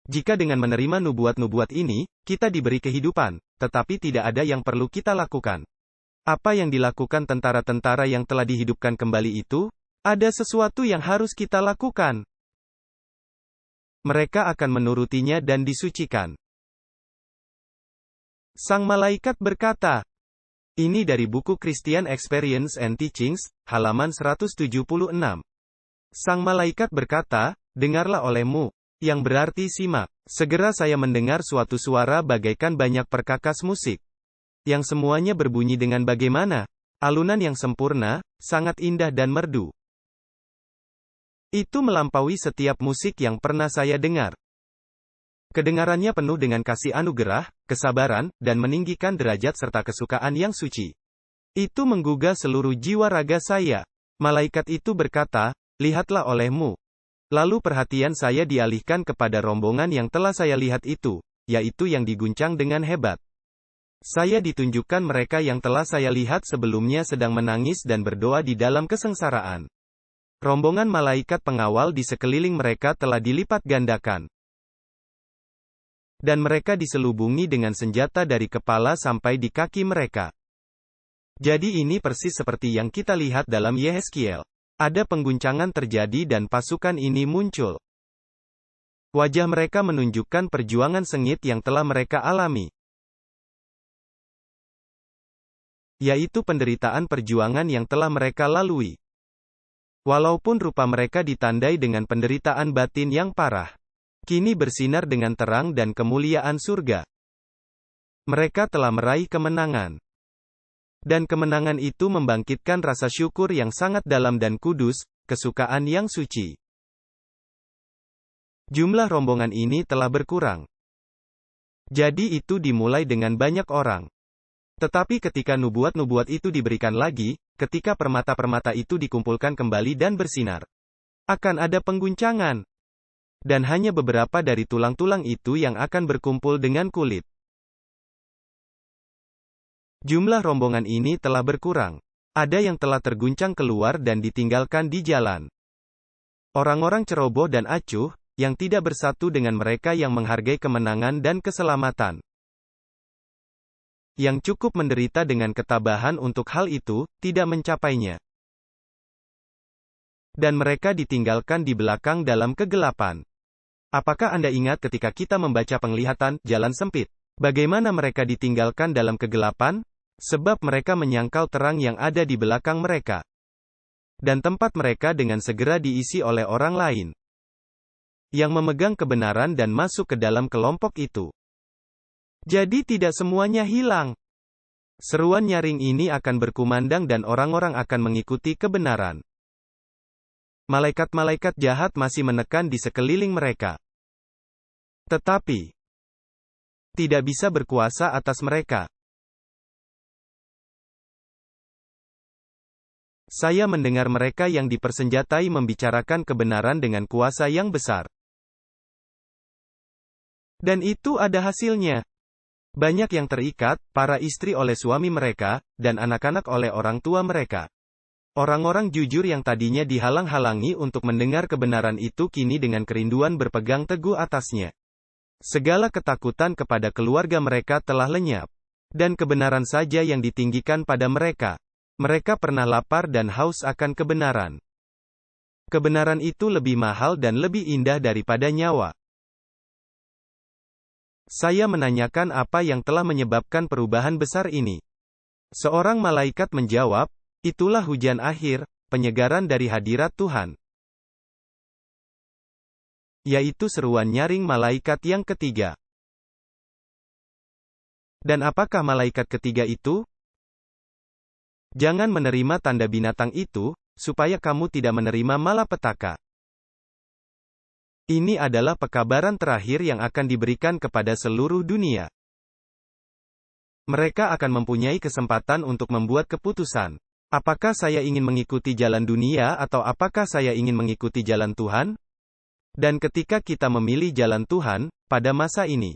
Jika dengan menerima nubuat-nubuat ini, kita diberi kehidupan, tetapi tidak ada yang perlu kita lakukan. Apa yang dilakukan tentara-tentara yang telah dihidupkan kembali itu? Ada sesuatu yang harus kita lakukan. Mereka akan menurutinya dan disucikan. Sang malaikat berkata, ini dari buku Christian Experience and Teachings, halaman 176. Sang malaikat berkata, dengarlah olehmu, yang berarti simak. Segera saya mendengar suatu suara bagaikan banyak perkakas musik, yang semuanya berbunyi dengan bagaimana? Alunan yang sempurna, sangat indah dan merdu. Itu melampaui setiap musik yang pernah saya dengar. Kedengarannya penuh dengan kasih anugerah, kesabaran, dan meninggikan derajat serta kesukaan yang suci. Itu menggugah seluruh jiwa raga saya. Malaikat itu berkata, lihatlah olehmu. Lalu perhatian saya dialihkan kepada rombongan yang telah saya lihat itu, yaitu yang diguncang dengan hebat. Saya ditunjukkan mereka yang telah saya lihat sebelumnya sedang menangis dan berdoa di dalam kesengsaraan. Rombongan malaikat pengawal di sekeliling mereka telah dilipat gandakan. Dan mereka diselubungi dengan senjata dari kepala sampai di kaki mereka. Jadi ini persis seperti yang kita lihat dalam Yehezkiel. Ada pengguncangan terjadi dan pasukan ini muncul. Wajah mereka menunjukkan perjuangan sengit yang telah mereka alami. Yaitu penderitaan perjuangan yang telah mereka lalui. Walaupun rupa mereka ditandai dengan penderitaan batin yang parah, kini bersinar dengan terang dan kemuliaan surga. Mereka telah meraih kemenangan. Dan kemenangan itu membangkitkan rasa syukur yang sangat dalam dan kudus, kesukaan yang suci. Jumlah rombongan ini telah berkurang. Jadi itu dimulai dengan banyak orang. Tetapi ketika nubuat-nubuat itu diberikan lagi, ketika permata-permata itu dikumpulkan kembali dan bersinar, akan ada pengguncangan. Dan hanya beberapa dari tulang-tulang itu yang akan berkumpul dengan kulit. Jumlah rombongan ini telah berkurang. Ada yang telah terguncang keluar dan ditinggalkan di jalan. Orang-orang ceroboh dan acuh, yang tidak bersatu dengan mereka yang menghargai kemenangan dan keselamatan. Yang cukup menderita dengan ketabahan untuk hal itu, tidak mencapainya. Dan mereka ditinggalkan di belakang dalam kegelapan. Apakah Anda ingat ketika kita membaca Penglihatan, jalan sempit? Bagaimana mereka ditinggalkan dalam kegelapan? Sebab mereka menyangkal terang yang ada di belakang mereka. Dan tempat mereka dengan segera diisi oleh orang lain. Yang memegang kebenaran dan masuk ke dalam kelompok itu. Jadi tidak semuanya hilang. Seruan nyaring ini akan berkumandang dan orang-orang akan mengikuti kebenaran. Malaikat-malaikat jahat masih menekan di sekeliling mereka. Tetapi tidak bisa berkuasa atas mereka. Saya mendengar mereka yang dipersenjatai membicarakan kebenaran dengan kuasa yang besar. Dan itu ada hasilnya. Banyak yang terikat, para istri oleh suami mereka, dan anak-anak oleh orang tua mereka. Orang-orang jujur yang tadinya dihalang-halangi untuk mendengar kebenaran itu kini dengan kerinduan berpegang teguh atasnya. Segala ketakutan kepada keluarga mereka telah lenyap. Dan kebenaran saja yang ditinggikan pada mereka. Mereka pernah lapar dan haus akan kebenaran. Kebenaran itu lebih mahal dan lebih indah daripada nyawa. Saya menanyakan apa yang telah menyebabkan perubahan besar ini. Seorang malaikat menjawab, itulah hujan akhir, penyegaran dari hadirat Tuhan. Yaitu seruan nyaring malaikat yang ketiga. Dan apakah malaikat ketiga itu? Jangan menerima tanda binatang itu, supaya kamu tidak menerima malapetaka. Ini adalah pekabaran terakhir yang akan diberikan kepada seluruh dunia. Mereka akan mempunyai kesempatan untuk membuat keputusan. Apakah saya ingin mengikuti jalan dunia atau apakah saya ingin mengikuti jalan Tuhan? Dan ketika kita memilih jalan Tuhan, pada masa ini,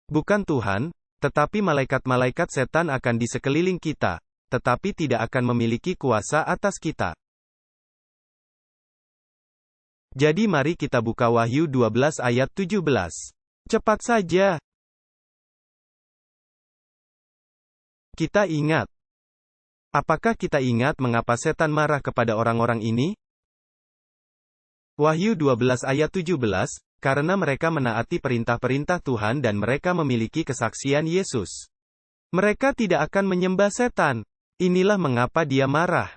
bukan Tuhan, tetapi malaikat-malaikat setan akan di sekeliling kita, tetapi tidak akan memiliki kuasa atas kita. Jadi mari kita buka Wahyu 12 ayat 17. Cepat saja. Kita ingat. Apakah kita ingat mengapa setan marah kepada orang-orang ini? Wahyu 12 ayat 17, karena mereka menaati perintah-perintah Tuhan dan mereka memiliki kesaksian Yesus. Mereka tidak akan menyembah setan. Inilah mengapa dia marah.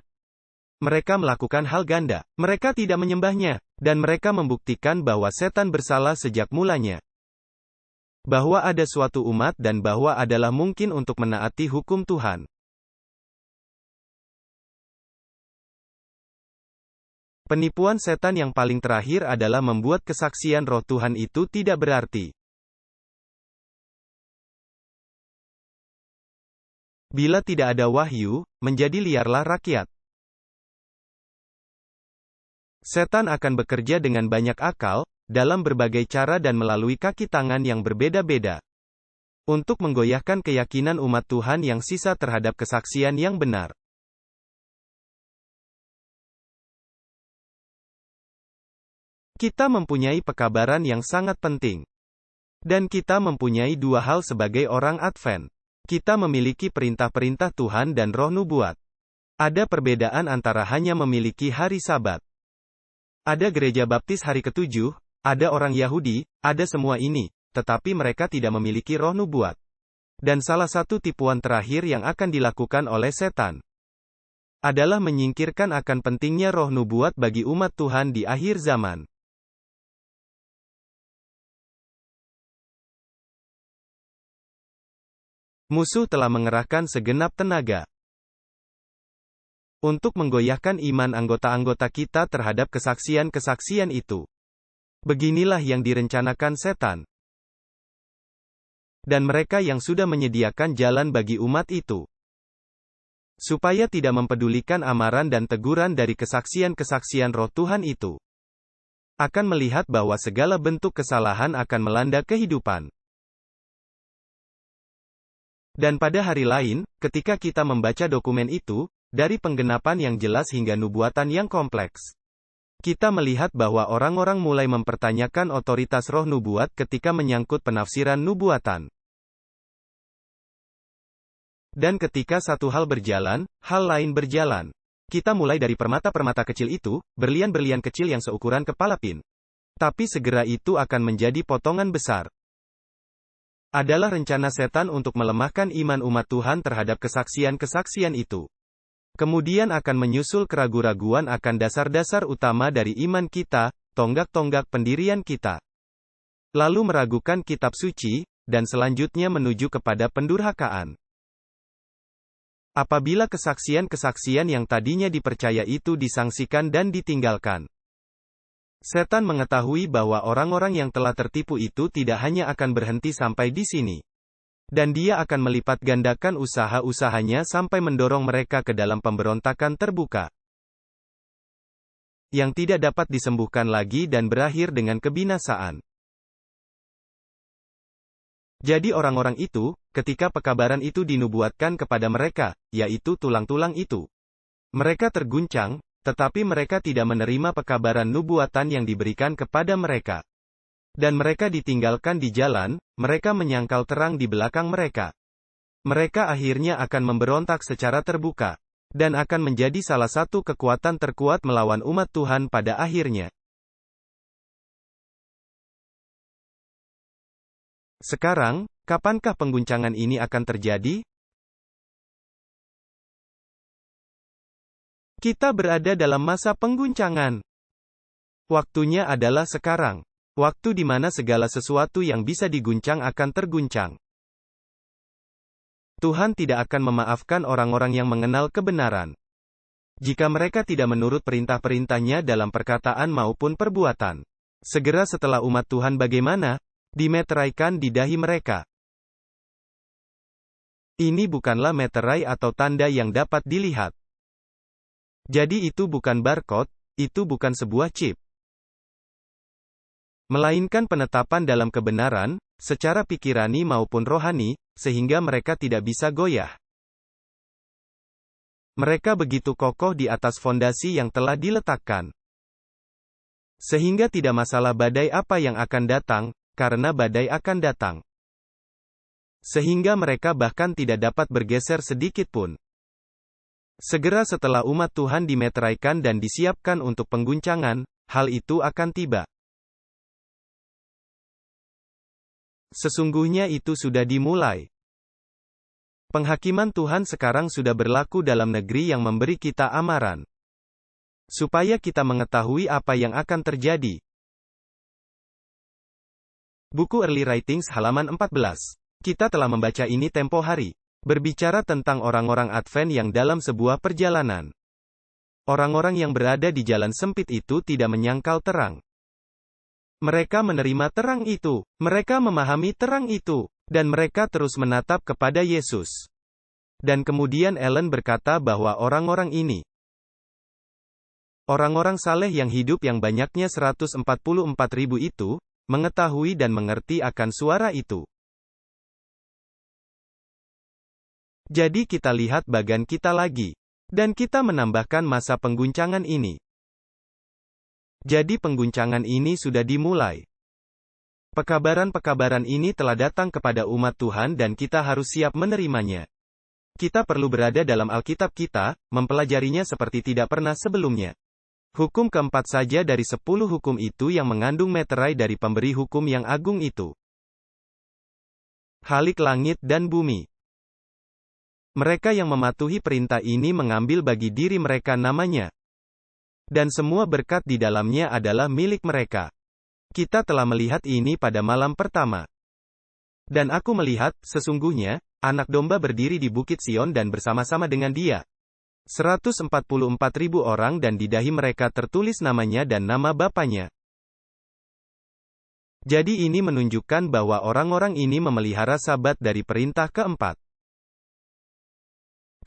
Mereka melakukan hal ganda. Mereka tidak menyembahnya. Dan mereka membuktikan bahwa setan bersalah sejak mulanya. Bahwa ada suatu umat dan bahwa adalah mungkin untuk menaati hukum Tuhan. Penipuan setan yang paling terakhir adalah membuat kesaksian roh Tuhan itu tidak berarti. Bila tidak ada wahyu, menjadi liarlah rakyat. Setan akan bekerja dengan banyak akal, dalam berbagai cara dan melalui kaki tangan yang berbeda-beda, untuk menggoyahkan keyakinan umat Tuhan yang sisa terhadap kesaksian yang benar. Kita mempunyai pekabaran yang sangat penting. Dan kita mempunyai dua hal sebagai orang Advent. Kita memiliki perintah-perintah Tuhan dan roh nubuat. Ada perbedaan antara hanya memiliki hari Sabat. Ada gereja baptis hari ke-7, ada orang Yahudi, ada semua ini, tetapi mereka tidak memiliki roh nubuat. Dan salah satu tipuan terakhir yang akan dilakukan oleh setan adalah menyingkirkan akan pentingnya roh nubuat bagi umat Tuhan di akhir zaman. Musuh telah mengerahkan segenap tenaga untuk menggoyahkan iman anggota-anggota kita terhadap kesaksian-kesaksian itu. Beginilah yang direncanakan setan. Dan mereka yang sudah menyediakan jalan bagi umat itu, supaya tidak mempedulikan amaran dan teguran dari kesaksian-kesaksian roh Tuhan itu, akan melihat bahwa segala bentuk kesalahan akan melanda kehidupan. Dan pada hari lain, ketika kita membaca dokumen itu, dari penggenapan yang jelas hingga nubuatan yang kompleks, kita melihat bahwa orang-orang mulai mempertanyakan otoritas roh nubuat ketika menyangkut penafsiran nubuatan. Dan ketika satu hal berjalan, hal lain berjalan. Kita mulai dari permata-permata kecil itu, berlian-berlian kecil yang seukuran kepala pin. Tapi segera itu akan menjadi potongan besar. Adalah rencana setan untuk melemahkan iman umat Tuhan terhadap kesaksian-kesaksian itu. Kemudian akan menyusul keraguan-raguan akan dasar-dasar utama dari iman kita, tonggak-tonggak pendirian kita. Lalu meragukan kitab suci, dan selanjutnya menuju kepada pendurhakaan. Apabila kesaksian-kesaksian yang tadinya dipercaya itu disangsikan dan ditinggalkan, setan mengetahui bahwa orang-orang yang telah tertipu itu tidak hanya akan berhenti sampai di sini. Dan dia akan melipat gandakan usaha-usahanya sampai mendorong mereka ke dalam pemberontakan terbuka, yang tidak dapat disembuhkan lagi dan berakhir dengan kebinasaan. Jadi orang-orang itu, ketika pekabaran itu dinubuatkan kepada mereka, yaitu tulang-tulang itu, mereka terguncang, tetapi mereka tidak menerima pekabaran nubuatan yang diberikan kepada mereka. Dan mereka ditinggalkan di jalan, mereka menyangkal terang di belakang mereka. Mereka akhirnya akan memberontak secara terbuka, dan akan menjadi salah satu kekuatan terkuat melawan umat Tuhan pada akhirnya. Sekarang, kapankah pengguncangan ini akan terjadi? Kita berada dalam masa pengguncangan. Waktunya adalah sekarang. Waktu di mana segala sesuatu yang bisa diguncang akan terguncang. Tuhan tidak akan memaafkan orang-orang yang mengenal kebenaran, jika mereka tidak menurut perintah-perintahnya dalam perkataan maupun perbuatan. Segera setelah umat Tuhan bagaimana? Dimeteraikan di dahi mereka. Ini bukanlah meterai atau tanda yang dapat dilihat. Jadi itu bukan barcode, itu bukan sebuah chip. Melainkan penetapan dalam kebenaran, secara pikirani maupun rohani, sehingga mereka tidak bisa goyah. Mereka begitu kokoh di atas fondasi yang telah diletakkan, sehingga tidak masalah badai apa yang akan datang, karena badai akan datang. Sehingga mereka bahkan tidak dapat bergeser sedikit pun. Segera setelah umat Tuhan dimeteraikan dan disiapkan untuk pengguncangan, hal itu akan tiba. Sesungguhnya itu sudah dimulai. Penghakiman Tuhan sekarang sudah berlaku dalam negeri yang memberi kita amaran, supaya kita mengetahui apa yang akan terjadi. Buku Early Writings halaman 14. Kita telah membaca ini tempo hari. Berbicara tentang orang-orang Advent yang dalam sebuah perjalanan. Orang-orang yang berada di jalan sempit itu tidak menyangkal terang. Mereka menerima terang itu, mereka memahami terang itu, dan mereka terus menatap kepada Yesus. Dan kemudian Ellen berkata bahwa orang-orang ini Orang-orang saleh yang hidup yang banyaknya 144.000 itu, mengetahui dan mengerti akan suara itu. Jadi kita lihat bagan kita lagi. Dan kita menambahkan masa pengguncangan ini. Jadi pengguncangan ini sudah dimulai. Pekabaran-pekabaran ini telah datang kepada umat Tuhan dan kita harus siap menerimanya. Kita perlu berada dalam Alkitab kita, mempelajarinya seperti tidak pernah sebelumnya. Hukum keempat saja dari 10 hukum itu yang mengandung meterai dari pemberi hukum yang agung itu. Khalik langit dan bumi. Mereka yang mematuhi perintah ini mengambil bagi diri mereka namanya. Dan semua berkat di dalamnya adalah milik mereka. Kita telah melihat ini pada malam pertama. Dan aku melihat, sesungguhnya, anak domba berdiri di bukit Sion dan bersama-sama dengan dia. 144.000 orang dan di dahi mereka tertulis namanya dan nama bapanya. Jadi ini menunjukkan bahwa orang-orang ini memelihara Sabat dari perintah keempat.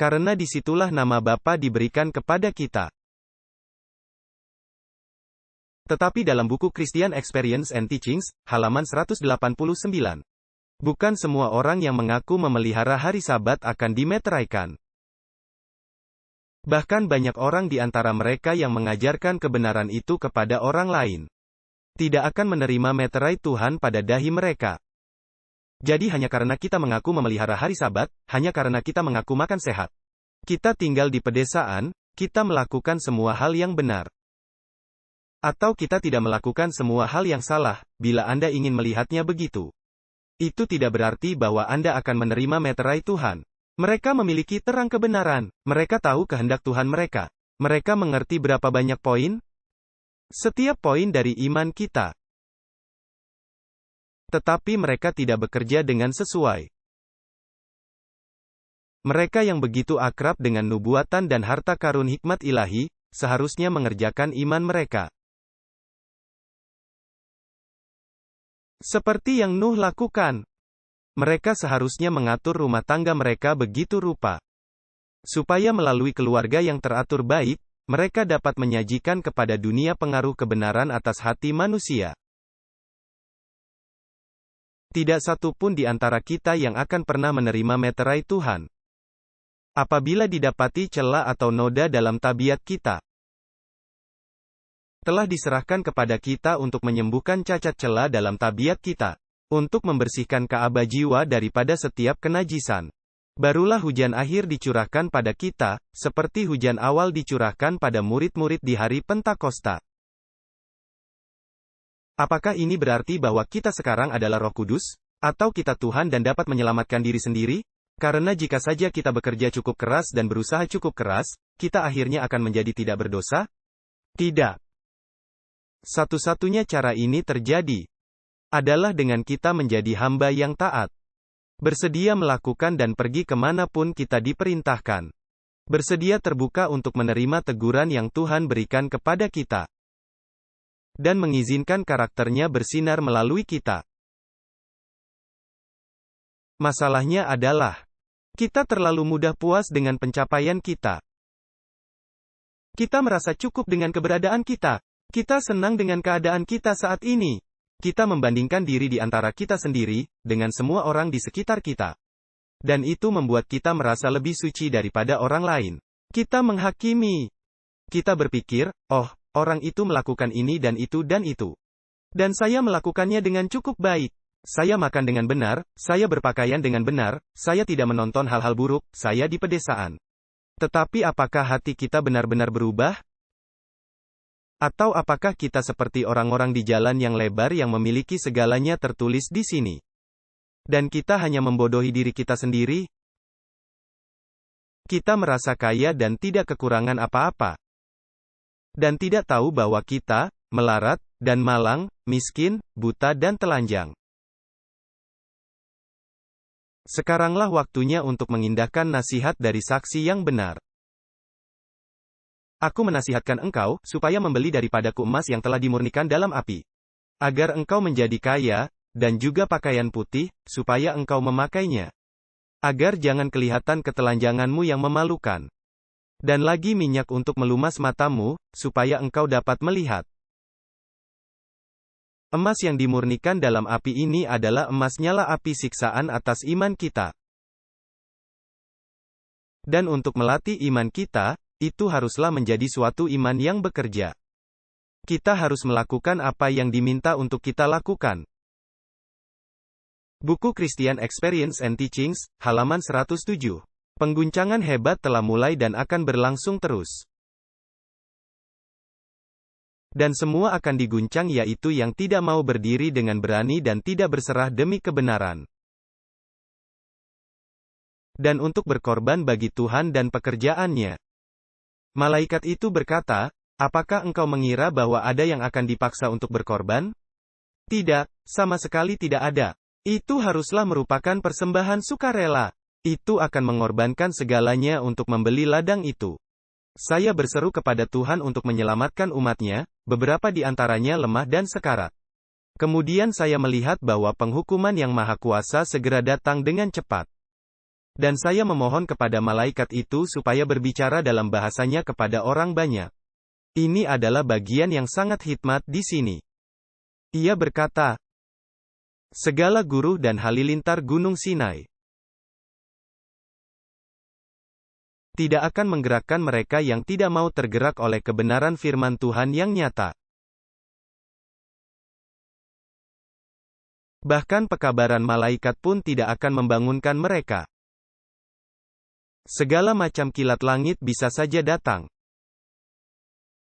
Karena disitulah nama Bapa diberikan kepada kita. Tetapi dalam buku Christian Experience and Teachings, halaman 189. Bukan semua orang yang mengaku memelihara hari Sabat akan dimeteraikan. Bahkan banyak orang di antara mereka yang mengajarkan kebenaran itu kepada orang lain. Tidak akan menerima meterai Tuhan pada dahi mereka. Jadi hanya karena kita mengaku memelihara hari Sabat, hanya karena kita mengaku makan sehat. Kita tinggal di pedesaan, kita melakukan semua hal yang benar. Atau kita tidak melakukan semua hal yang salah, bila Anda ingin melihatnya begitu. Itu tidak berarti bahwa Anda akan menerima meterai Tuhan. Mereka memiliki terang kebenaran, mereka tahu kehendak Tuhan mereka. Mereka mengerti berapa banyak poin? Setiap poin dari iman kita. Tetapi mereka tidak bekerja dengan sesuai. Mereka yang begitu akrab dengan nubuatan dan harta karun hikmat ilahi, seharusnya mengerjakan iman mereka. Seperti yang Nuh lakukan. Mereka seharusnya mengatur rumah tangga mereka begitu rupa. Supaya melalui keluarga yang teratur baik, mereka dapat menyajikan kepada dunia pengaruh kebenaran atas hati manusia. Tidak satu pun di antara kita yang akan pernah menerima meterai Tuhan. Apabila didapati celah atau noda dalam tabiat kita, telah diserahkan kepada kita untuk menyembuhkan cacat celah dalam tabiat kita, untuk membersihkan Ka'bah jiwa daripada setiap kenajisan. Barulah hujan akhir dicurahkan pada kita, seperti hujan awal dicurahkan pada murid-murid di hari Pentakosta. Apakah ini berarti bahwa kita sekarang adalah Roh Kudus? Atau kita Tuhan dan dapat menyelamatkan diri sendiri? Karena jika saja kita bekerja cukup keras dan berusaha cukup keras, kita akhirnya akan menjadi tidak berdosa? Tidak. Satu-satunya cara ini terjadi adalah dengan kita menjadi hamba yang taat. Bersedia melakukan dan pergi kemanapun kita diperintahkan. Bersedia terbuka untuk menerima teguran yang Tuhan berikan kepada kita. Dan mengizinkan karakternya bersinar melalui kita. Masalahnya adalah, kita terlalu mudah puas dengan pencapaian kita. Kita merasa cukup dengan keberadaan kita. Kita senang dengan keadaan kita saat ini. Kita membandingkan diri di antara kita sendiri, dengan semua orang di sekitar kita. Dan itu membuat kita merasa lebih suci daripada orang lain. Kita menghakimi. Kita berpikir, oh, orang itu melakukan ini dan itu dan itu. Dan saya melakukannya dengan cukup baik. Saya makan dengan benar, saya berpakaian dengan benar, saya tidak menonton hal-hal buruk, saya di pedesaan. Tetapi apakah hati kita benar-benar berubah? Atau apakah kita seperti orang-orang di jalan yang lebar yang memiliki segalanya tertulis di sini? Dan kita hanya membodohi diri kita sendiri? Kita merasa kaya dan tidak kekurangan apa-apa. Dan tidak tahu bahwa kita, melarat, dan malang, miskin, buta dan telanjang. Sekaranglah waktunya untuk mengindahkan nasihat dari saksi yang benar. Aku menasihatkan engkau, supaya membeli daripadaku emas yang telah dimurnikan dalam api. Agar engkau menjadi kaya, dan juga pakaian putih, supaya engkau memakainya. Agar jangan kelihatan ketelanjanganmu yang memalukan. Dan lagi minyak untuk melumas matamu, supaya engkau dapat melihat. Emas yang dimurnikan dalam api ini adalah emas nyala api siksaan atas iman kita. Dan untuk melatih iman kita, itu haruslah menjadi suatu iman yang bekerja. Kita harus melakukan apa yang diminta untuk kita lakukan. Buku Christian Experience and Teachings, halaman 107. Pengguncangan hebat telah mulai dan akan berlangsung terus. Dan semua akan diguncang, yaitu yang tidak mau berdiri dengan berani dan tidak berserah demi kebenaran. Dan untuk berkorban bagi Tuhan dan pekerjaannya. Malaikat itu berkata, apakah engkau mengira bahwa ada yang akan dipaksa untuk berkorban? Tidak, sama sekali tidak ada. Itu haruslah merupakan persembahan sukarela. Itu akan mengorbankan segalanya untuk membeli ladang itu. Saya berseru kepada Tuhan untuk menyelamatkan umatnya, beberapa di antaranya lemah dan sekarat. Kemudian saya melihat bahwa penghukuman yang maha kuasa segera datang dengan cepat. Dan saya memohon kepada malaikat itu supaya berbicara dalam bahasanya kepada orang banyak. Ini adalah bagian yang sangat hikmat di sini. Ia berkata, segala guru dan halilintar Gunung Sinai tidak akan menggerakkan mereka yang tidak mau tergerak oleh kebenaran firman Tuhan yang nyata. Bahkan pekabaran malaikat pun tidak akan membangunkan mereka. Segala macam kilat langit bisa saja datang.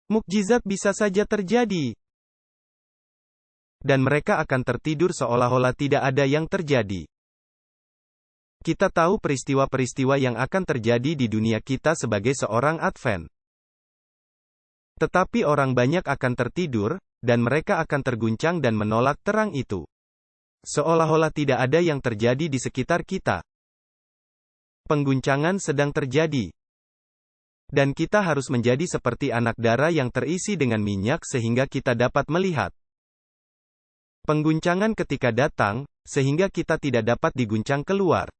Mukjizat bisa saja terjadi. Dan mereka akan tertidur seolah-olah tidak ada yang terjadi. Kita tahu peristiwa-peristiwa yang akan terjadi di dunia kita sebagai seorang Advent. Tetapi orang banyak akan tertidur, dan mereka akan terguncang dan menolak terang itu. Seolah-olah tidak ada yang terjadi di sekitar kita. Pengguncangan sedang terjadi. Dan kita harus menjadi seperti anak dara yang terisi dengan minyak sehingga kita dapat melihat. Pengguncangan ketika datang, sehingga kita tidak dapat diguncang keluar.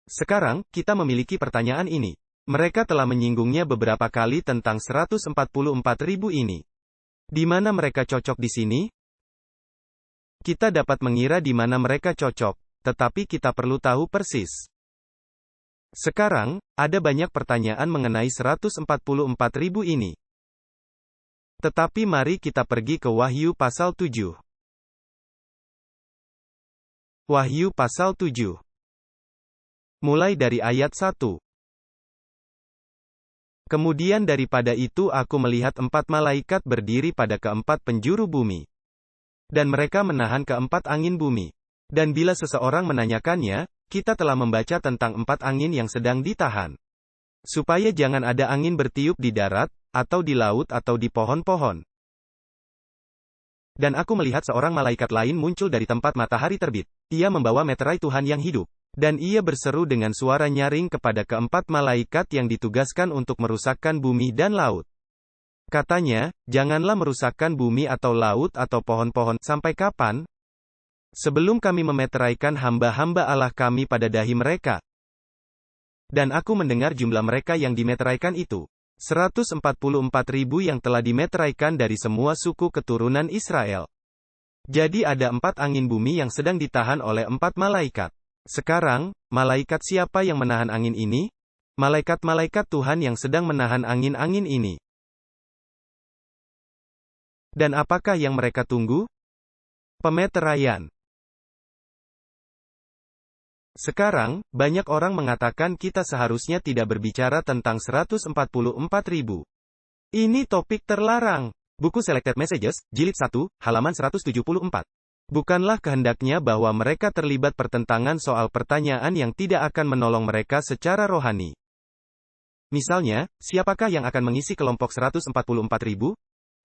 Sekarang, kita memiliki pertanyaan ini. Mereka telah menyinggungnya beberapa kali tentang 144.000 ini. Di mana mereka cocok di sini? Kita dapat mengira di mana mereka cocok, tetapi kita perlu tahu persis. Sekarang, ada banyak pertanyaan mengenai 144.000 ini. Tetapi mari kita pergi ke Wahyu pasal 7. Wahyu pasal 7. Mulai dari ayat 1. Kemudian daripada itu aku melihat 4 malaikat berdiri pada keempat penjuru bumi. Dan mereka menahan keempat angin bumi. Dan bila seseorang menanyakannya, kita telah membaca tentang 4 angin yang sedang ditahan. Supaya jangan ada angin bertiup di darat, atau di laut atau di pohon-pohon. Dan aku melihat seorang malaikat lain muncul dari tempat matahari terbit. Ia membawa meterai Tuhan yang hidup. Dan ia berseru dengan suara nyaring kepada keempat malaikat yang ditugaskan untuk merusakkan bumi dan laut. Katanya, janganlah merusakkan bumi atau laut atau pohon-pohon. Sampai kapan? Sebelum kami memeteraikan hamba-hamba Allah kami pada dahi mereka. Dan aku mendengar jumlah mereka yang dimeteraikan itu. 144.000 yang telah dimeteraikan dari semua suku keturunan Israel. Jadi ada 4 angin bumi yang sedang ditahan oleh 4 malaikat. Sekarang, malaikat siapa yang menahan angin ini? Malaikat-malaikat Tuhan yang sedang menahan angin-angin ini. Dan apakah yang mereka tunggu? Pemeteraian. Sekarang, banyak orang mengatakan kita seharusnya tidak berbicara tentang 144.000. Ini topik terlarang. Buku Selected Messages, Jilid 1, halaman 174. Bukanlah kehendaknya bahwa mereka terlibat pertentangan soal pertanyaan yang tidak akan menolong mereka secara rohani. Misalnya, siapakah yang akan mengisi kelompok 144.000?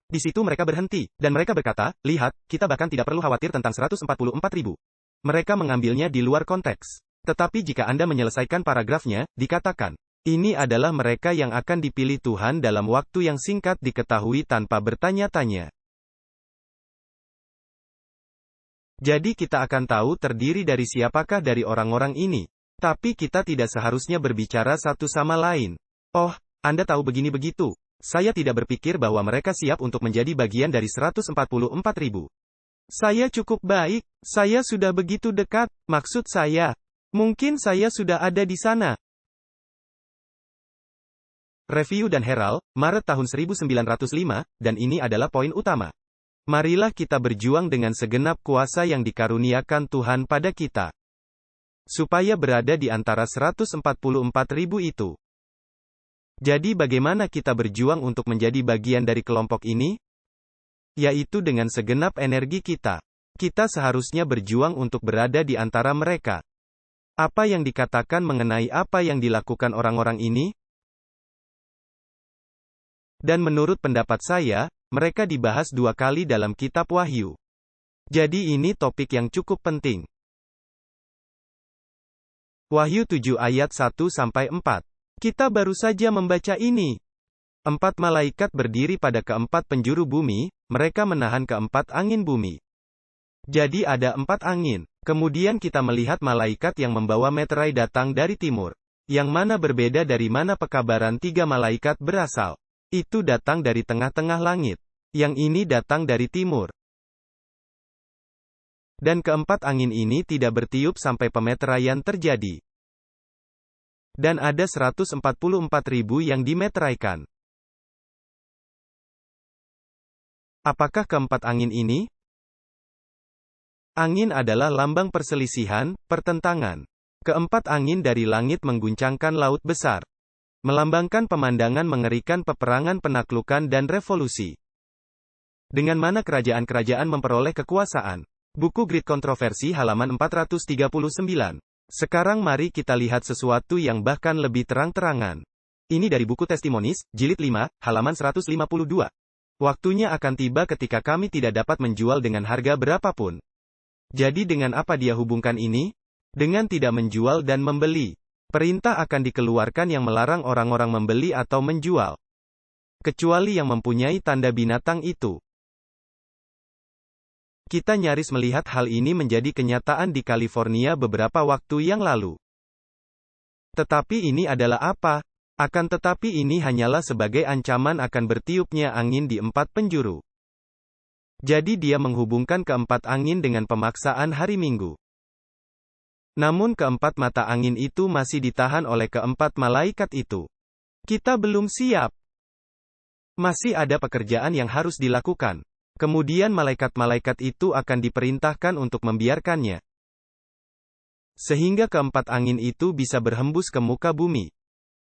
Di situ mereka berhenti, dan mereka berkata, lihat, kita bahkan tidak perlu khawatir tentang 144.000. Mereka mengambilnya di luar konteks. Tetapi jika Anda menyelesaikan paragrafnya, dikatakan, ini adalah mereka yang akan dipilih Tuhan dalam waktu yang singkat diketahui tanpa bertanya-tanya. Jadi kita akan tahu terdiri dari siapakah dari orang-orang ini. Tapi kita tidak seharusnya berbicara satu sama lain. Oh, Anda tahu begini begitu. Saya tidak berpikir bahwa mereka siap untuk menjadi bagian dari 144.000. Saya cukup baik. Saya sudah begitu dekat. Maksud saya, mungkin saya sudah ada di sana. Review dan Herald, Maret tahun 1905, dan ini adalah poin utama. Marilah kita berjuang dengan segenap kuasa yang dikaruniakan Tuhan pada kita, supaya berada di antara 144.000 itu. Jadi bagaimana kita berjuang untuk menjadi bagian dari kelompok ini? Yaitu dengan segenap energi kita. Kita seharusnya berjuang untuk berada di antara mereka. Apa yang dikatakan mengenai apa yang dilakukan orang-orang ini? Dan menurut pendapat saya, mereka dibahas 2 kali dalam kitab Wahyu. Jadi ini topik yang cukup penting. Wahyu 7 ayat 1-4. Kita baru saja membaca ini. 4 malaikat berdiri pada keempat penjuru bumi, mereka menahan keempat angin bumi. Jadi ada 4 angin. Kemudian kita melihat malaikat yang membawa meterai datang dari timur. Yang mana berbeda dari mana pekabaran 3 malaikat berasal. Itu datang dari tengah-tengah langit. Yang ini datang dari timur. Dan keempat angin ini tidak bertiup sampai pemeteraian terjadi. Dan ada 144.000 yang dimeteraikan. Apakah keempat angin ini? Angin adalah lambang perselisihan, pertentangan. Keempat angin dari langit mengguncangkan laut besar. Melambangkan pemandangan mengerikan peperangan penaklukan dan revolusi. Dengan mana kerajaan-kerajaan memperoleh kekuasaan. Buku Great Kontroversi halaman 439. Sekarang mari kita lihat sesuatu yang bahkan lebih terang-terangan. Ini dari buku Testimonies, jilid 5, halaman 152. Waktunya akan tiba ketika kami tidak dapat menjual dengan harga berapapun. Jadi dengan apa dia hubungkan ini? Dengan tidak menjual dan membeli. Perintah akan dikeluarkan yang melarang orang-orang membeli atau menjual. Kecuali yang mempunyai tanda binatang itu. Kita nyaris melihat hal ini menjadi kenyataan di California beberapa waktu yang lalu. Tetapi ini adalah apa? Akan tetapi ini hanyalah sebagai ancaman akan bertiupnya angin di 4 penjuru. Jadi dia menghubungkan keempat angin dengan pemaksaan hari Minggu. Namun keempat mata angin itu masih ditahan oleh keempat malaikat itu. Kita belum siap. Masih ada pekerjaan yang harus dilakukan. Kemudian malaikat-malaikat itu akan diperintahkan untuk membiarkannya. Sehingga keempat angin itu bisa berhembus ke muka bumi.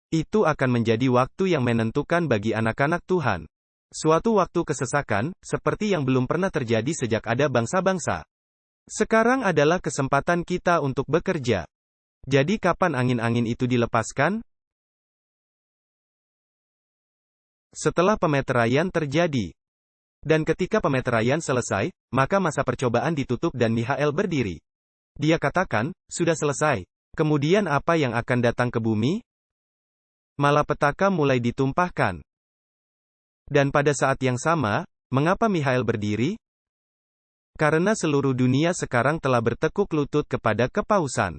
Itu akan menjadi waktu yang menentukan bagi anak-anak Tuhan. Suatu waktu kesesakan, seperti yang belum pernah terjadi sejak ada bangsa-bangsa. Sekarang adalah kesempatan kita untuk bekerja. Jadi kapan angin-angin itu dilepaskan? Setelah pemeteraian terjadi. Dan ketika pemeteraian selesai, maka masa percobaan ditutup dan Mihael berdiri. Dia katakan, sudah selesai. Kemudian apa yang akan datang ke bumi? Malapetaka mulai ditumpahkan. Dan pada saat yang sama, mengapa Mihael berdiri? Karena seluruh dunia sekarang telah bertekuk lutut kepada kepausan.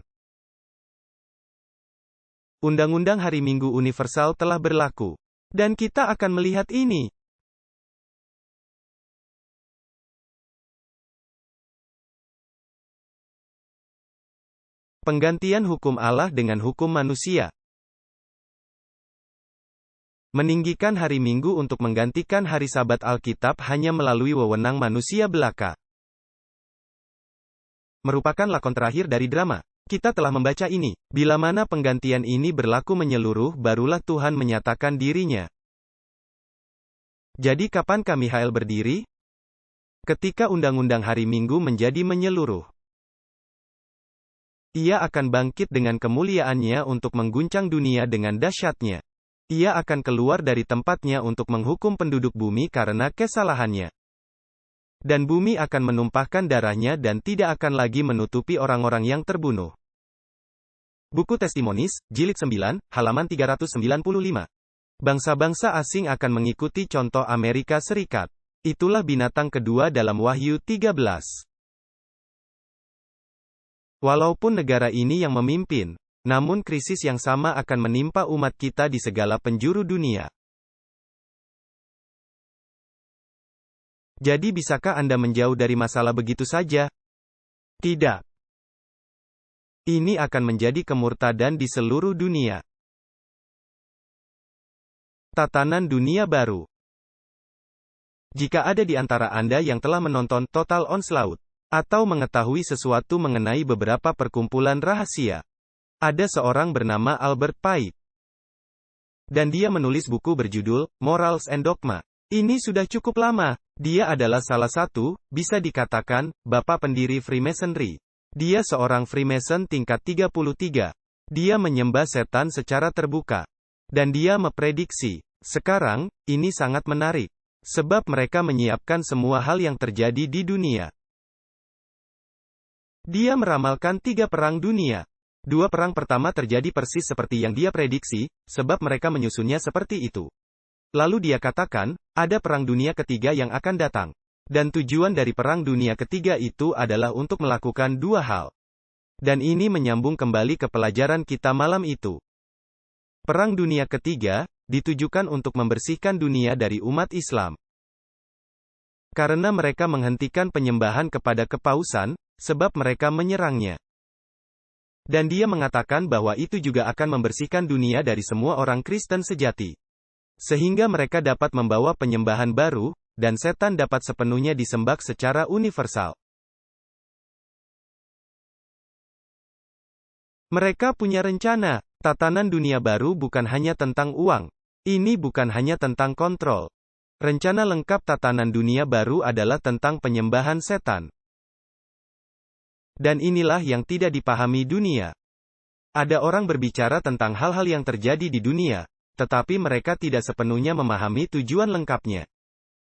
Undang-undang Hari Minggu Universal telah berlaku. Dan kita akan melihat ini. Penggantian hukum Allah dengan hukum manusia. Meninggikan hari Minggu untuk menggantikan hari Sabat Alkitab hanya melalui wewenang manusia belaka. Merupakan lakon terakhir dari drama. Kita telah membaca ini. Bila mana penggantian ini berlaku menyeluruh, barulah Tuhan menyatakan dirinya. Jadi kapankah Mihael berdiri? Ketika undang-undang hari Minggu menjadi menyeluruh. Ia akan bangkit dengan kemuliaannya untuk mengguncang dunia dengan dahsyatnya. Ia akan keluar dari tempatnya untuk menghukum penduduk bumi karena kesalahannya. Dan bumi akan menumpahkan darahnya dan tidak akan lagi menutupi orang-orang yang terbunuh. Buku Testimonies, jilid 9, halaman 395. Bangsa-bangsa asing akan mengikuti contoh Amerika Serikat. Itulah binatang kedua dalam Wahyu 13. Walaupun negara ini yang memimpin, namun krisis yang sama akan menimpa umat kita di segala penjuru dunia. Jadi bisakah Anda menjauh dari masalah begitu saja? Tidak. Ini akan menjadi kemurtadan di seluruh dunia. Tatanan dunia baru. Jika ada di antara Anda yang telah menonton Total Onslaught, atau mengetahui sesuatu mengenai beberapa perkumpulan rahasia, ada seorang bernama Albert Pike. Dan dia menulis buku berjudul, Morals and Dogma. Ini sudah cukup lama. Dia adalah salah satu, bisa dikatakan, bapak pendiri Freemasonry. Dia seorang Freemason tingkat 33. Dia menyembah setan secara terbuka. Dan dia memprediksi, sekarang, ini sangat menarik. Sebab mereka menyiapkan semua hal yang terjadi di dunia. Dia meramalkan 3 perang dunia. 2 perang pertama terjadi persis seperti yang dia prediksi, sebab mereka menyusunnya seperti itu. Lalu dia katakan, ada perang dunia ketiga yang akan datang. Dan tujuan dari perang dunia ketiga itu adalah untuk melakukan 2 hal. Dan ini menyambung kembali ke pelajaran kita malam itu. Perang dunia ketiga, ditujukan untuk membersihkan dunia dari umat Islam. Karena mereka menghentikan penyembahan kepada kepausan, sebab mereka menyerangnya. Dan dia mengatakan bahwa itu juga akan membersihkan dunia dari semua orang Kristen sejati. Sehingga mereka dapat membawa penyembahan baru, dan setan dapat sepenuhnya disembah secara universal. Mereka punya rencana. Tatanan dunia baru bukan hanya tentang uang. Ini bukan hanya tentang kontrol. Rencana lengkap tatanan dunia baru adalah tentang penyembahan setan. Dan inilah yang tidak dipahami dunia. Ada orang berbicara tentang hal-hal yang terjadi di dunia, tetapi mereka tidak sepenuhnya memahami tujuan lengkapnya.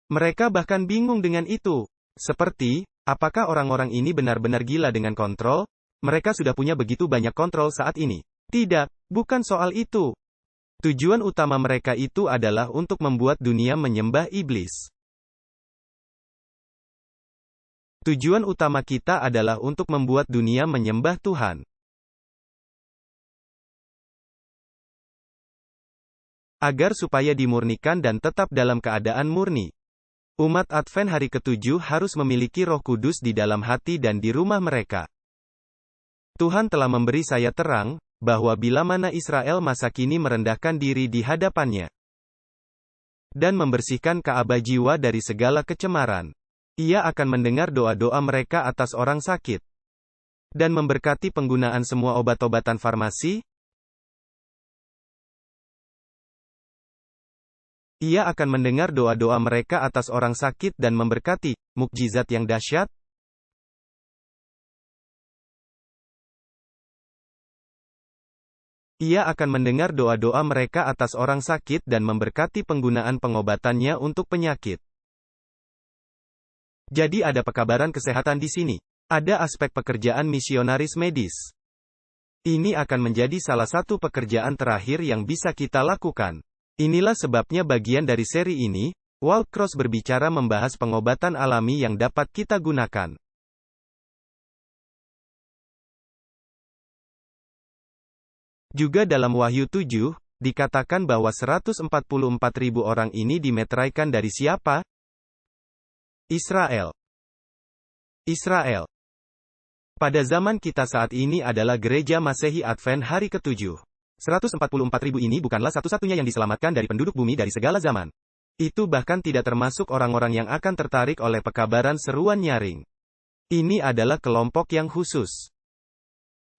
Mereka bahkan bingung dengan itu. Seperti, apakah orang-orang ini benar-benar gila dengan kontrol? Mereka sudah punya begitu banyak kontrol saat ini. Tidak, bukan soal itu. Tujuan utama mereka itu adalah untuk membuat dunia menyembah iblis. Tujuan utama kita adalah untuk membuat dunia menyembah Tuhan. Agar supaya dimurnikan dan tetap dalam keadaan murni. Umat Advent hari ke-7 harus memiliki Roh Kudus di dalam hati dan di rumah mereka. Tuhan telah memberi saya terang, bahwa bila mana Israel masa kini merendahkan diri di hadapannya, dan membersihkan Ka'bah jiwa dari segala kecemaran, Ia akan mendengar doa-doa mereka atas orang sakit, dan memberkati penggunaan semua obat-obatan farmasi. Ia akan mendengar doa-doa mereka atas orang sakit dan memberkati mukjizat yang dahsyat. Ia akan mendengar doa-doa mereka atas orang sakit dan memberkati penggunaan pengobatannya untuk penyakit. Jadi ada pekabaran kesehatan di sini. Ada aspek pekerjaan misionaris medis. Ini akan menjadi salah satu pekerjaan terakhir yang bisa kita lakukan. Inilah sebabnya bagian dari seri ini, Walt Cross berbicara membahas pengobatan alami yang dapat kita gunakan. Juga dalam Wahyu 7, dikatakan bahwa 144.000 orang ini dimeteraikan dari siapa? Israel. Israel. Pada zaman kita saat ini adalah Gereja Masehi Advent hari ke-7. 144.000 ini bukanlah satu-satunya yang diselamatkan dari penduduk bumi dari segala zaman. Itu bahkan tidak termasuk orang-orang yang akan tertarik oleh pekabaran seruan nyaring. Ini adalah kelompok yang khusus.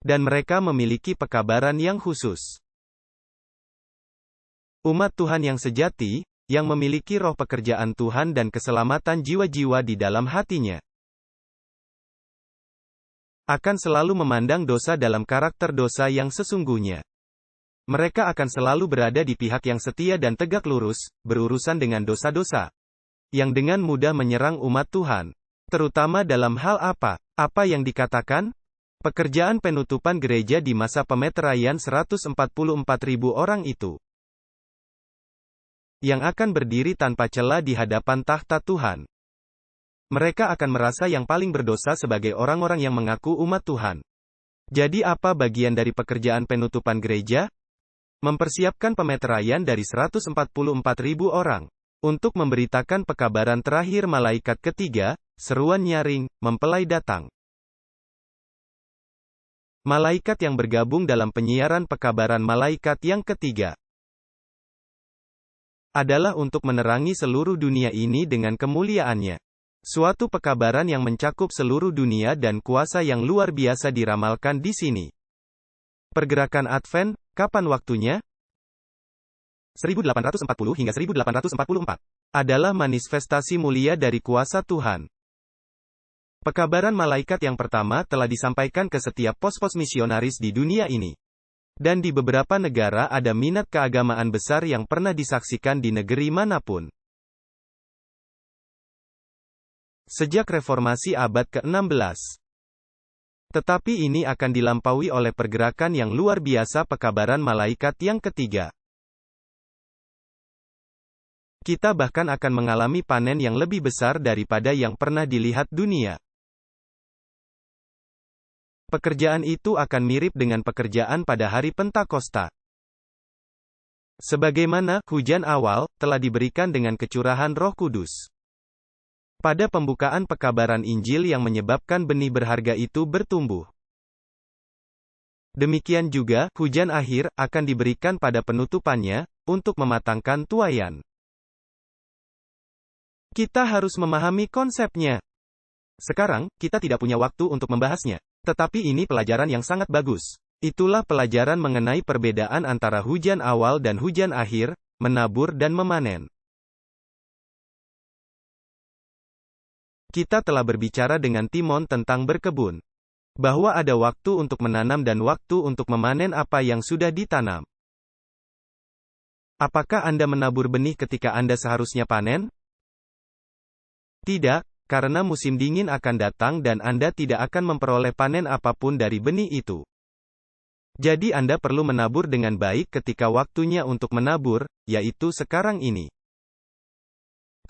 Dan mereka memiliki pekabaran yang khusus. Umat Tuhan yang sejati, yang memiliki roh pekerjaan Tuhan dan keselamatan jiwa-jiwa di dalam hatinya, akan selalu memandang dosa dalam karakter dosa yang sesungguhnya. Mereka akan selalu berada di pihak yang setia dan tegak lurus, berurusan dengan dosa-dosa yang dengan mudah menyerang umat Tuhan. Terutama dalam hal apa? Apa yang dikatakan? Pekerjaan penutupan gereja di masa pemeteraian 144.000 orang itu, yang akan berdiri tanpa cela di hadapan takhta Tuhan. Mereka akan merasa yang paling berdosa sebagai orang-orang yang mengaku umat Tuhan. Jadi apa bagian dari pekerjaan penutupan gereja? Mempersiapkan pemeteraian dari 144.000 orang. Untuk memberitakan pekabaran terakhir malaikat ketiga, seruan nyaring, mempelai datang. Malaikat yang bergabung dalam penyiaran pekabaran malaikat yang ketiga adalah untuk menerangi seluruh dunia ini dengan kemuliaannya. Suatu pekabaran yang mencakup seluruh dunia dan kuasa yang luar biasa diramalkan di sini. Pergerakan Advent, kapan waktunya? 1840 hingga 1844 adalah manifestasi mulia dari kuasa Tuhan. Pekabaran malaikat yang pertama telah disampaikan ke setiap pos-pos misionaris di dunia ini. Dan di beberapa negara ada minat keagamaan besar yang pernah disaksikan di negeri manapun. Sejak reformasi abad ke-16. Tetapi ini akan dilampaui oleh pergerakan yang luar biasa pekabaran malaikat yang ketiga. Kita bahkan akan mengalami panen yang lebih besar daripada yang pernah dilihat dunia. Pekerjaan itu akan mirip dengan pekerjaan pada hari Pentakosta. Sebagaimana hujan awal telah diberikan dengan kecurahan Roh Kudus. Pada pembukaan pekabaran Injil yang menyebabkan benih berharga itu bertumbuh. Demikian juga, hujan akhir akan diberikan pada penutupannya, untuk mematangkan tuaian. Kita harus memahami konsepnya. Sekarang, kita tidak punya waktu untuk membahasnya. Tetapi ini pelajaran yang sangat bagus. Itulah pelajaran mengenai perbedaan antara hujan awal dan hujan akhir, menabur dan memanen. Kita telah berbicara dengan Timon tentang berkebun. Bahwa ada waktu untuk menanam dan waktu untuk memanen apa yang sudah ditanam. Apakah Anda menabur benih ketika Anda seharusnya panen? Tidak. Karena musim dingin akan datang dan Anda tidak akan memperoleh panen apapun dari benih itu. Jadi Anda perlu menabur dengan baik ketika waktunya untuk menabur, yaitu sekarang ini.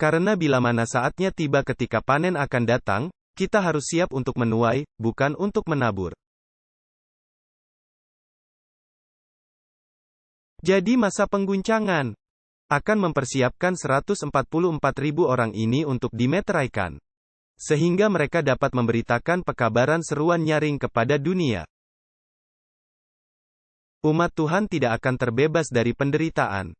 Karena bila mana saatnya tiba ketika panen akan datang, kita harus siap untuk menuai, bukan untuk menabur. Jadi masa pengguncangan akan mempersiapkan 144.000 orang ini untuk dimeteraikan. Sehingga mereka dapat memberitakan pekabaran seruan nyaring kepada dunia. Umat Tuhan tidak akan terbebas dari penderitaan.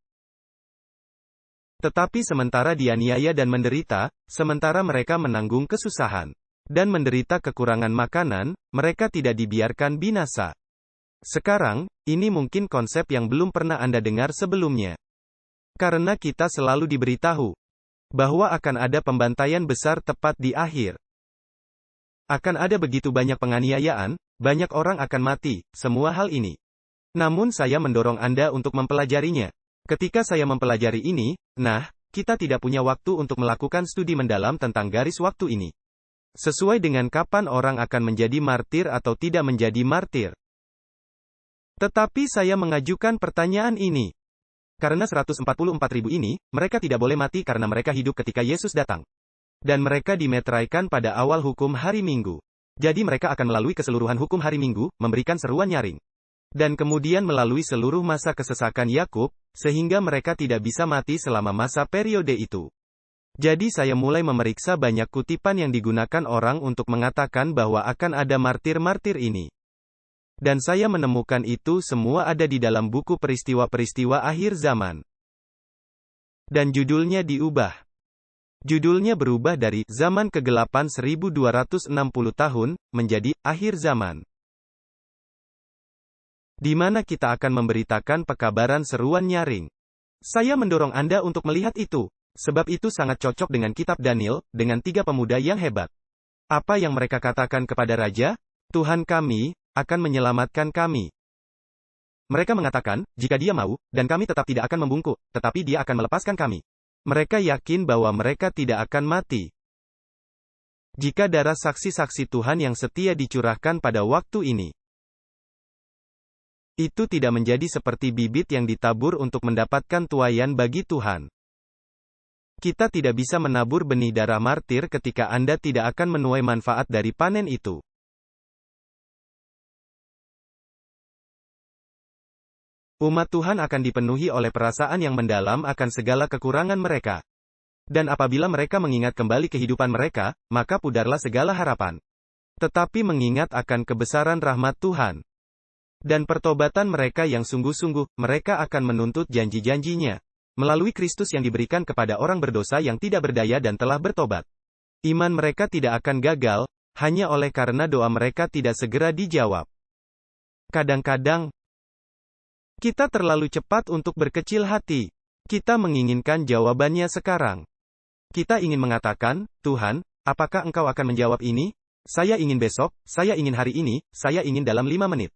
Tetapi sementara dianiaya dan menderita, sementara mereka menanggung kesusahan dan menderita kekurangan makanan, mereka tidak dibiarkan binasa. Sekarang, ini mungkin konsep yang belum pernah Anda dengar sebelumnya. Karena kita selalu diberitahu bahwa akan ada pembantaian besar tepat di akhir. Akan ada begitu banyak penganiayaan, banyak orang akan mati, semua hal ini. Namun saya mendorong Anda untuk mempelajarinya. Ketika saya mempelajari ini, kita tidak punya waktu untuk melakukan studi mendalam tentang garis waktu ini. Sesuai dengan kapan orang akan menjadi martir atau tidak menjadi martir. Tetapi saya mengajukan pertanyaan ini. Karena 144.000 ini, mereka tidak boleh mati karena mereka hidup ketika Yesus datang. Dan mereka dimeteraikan pada awal hukum hari Minggu. Jadi mereka akan melalui keseluruhan hukum hari Minggu, memberikan seruan nyaring. Dan kemudian melalui seluruh masa kesesakan Yakub, sehingga mereka tidak bisa mati selama masa periode itu. Jadi saya mulai memeriksa banyak kutipan yang digunakan orang untuk mengatakan bahwa akan ada martir-martir ini. Dan saya menemukan itu semua ada di dalam buku peristiwa-peristiwa akhir zaman. Dan judulnya diubah. Judulnya berubah dari zaman kegelapan 1260 tahun, menjadi akhir zaman. Di mana kita akan memberitakan pekabaran seruan nyaring. Saya mendorong Anda untuk melihat itu. Sebab itu sangat cocok dengan kitab Daniel, dengan 3 pemuda yang hebat. Apa yang mereka katakan kepada Raja? Tuhan kami akan menyelamatkan kami. Mereka mengatakan, jika Dia mau, dan kami tetap tidak akan membungkuk, tetapi Dia akan melepaskan kami. Mereka yakin bahwa mereka tidak akan mati. Jika darah saksi-saksi Tuhan yang setia dicurahkan pada waktu ini, itu tidak menjadi seperti bibit yang ditabur untuk mendapatkan tuaian bagi Tuhan. Kita tidak bisa menabur benih darah martir ketika Anda tidak akan menuai manfaat dari panen itu. Umat Tuhan akan dipenuhi oleh perasaan yang mendalam akan segala kekurangan mereka. Dan apabila mereka mengingat kembali kehidupan mereka, maka pudarlah segala harapan. Tetapi mengingat akan kebesaran rahmat Tuhan dan pertobatan mereka yang sungguh-sungguh, mereka akan menuntut janji-janjinya melalui Kristus yang diberikan kepada orang berdosa yang tidak berdaya dan telah bertobat. Iman mereka tidak akan gagal, hanya oleh karena doa mereka tidak segera dijawab. Kadang-kadang, kita terlalu cepat untuk berkecil hati. Kita menginginkan jawabannya sekarang. Kita ingin mengatakan, Tuhan, apakah Engkau akan menjawab ini? Saya ingin besok, saya ingin hari ini, saya ingin dalam 5 menit.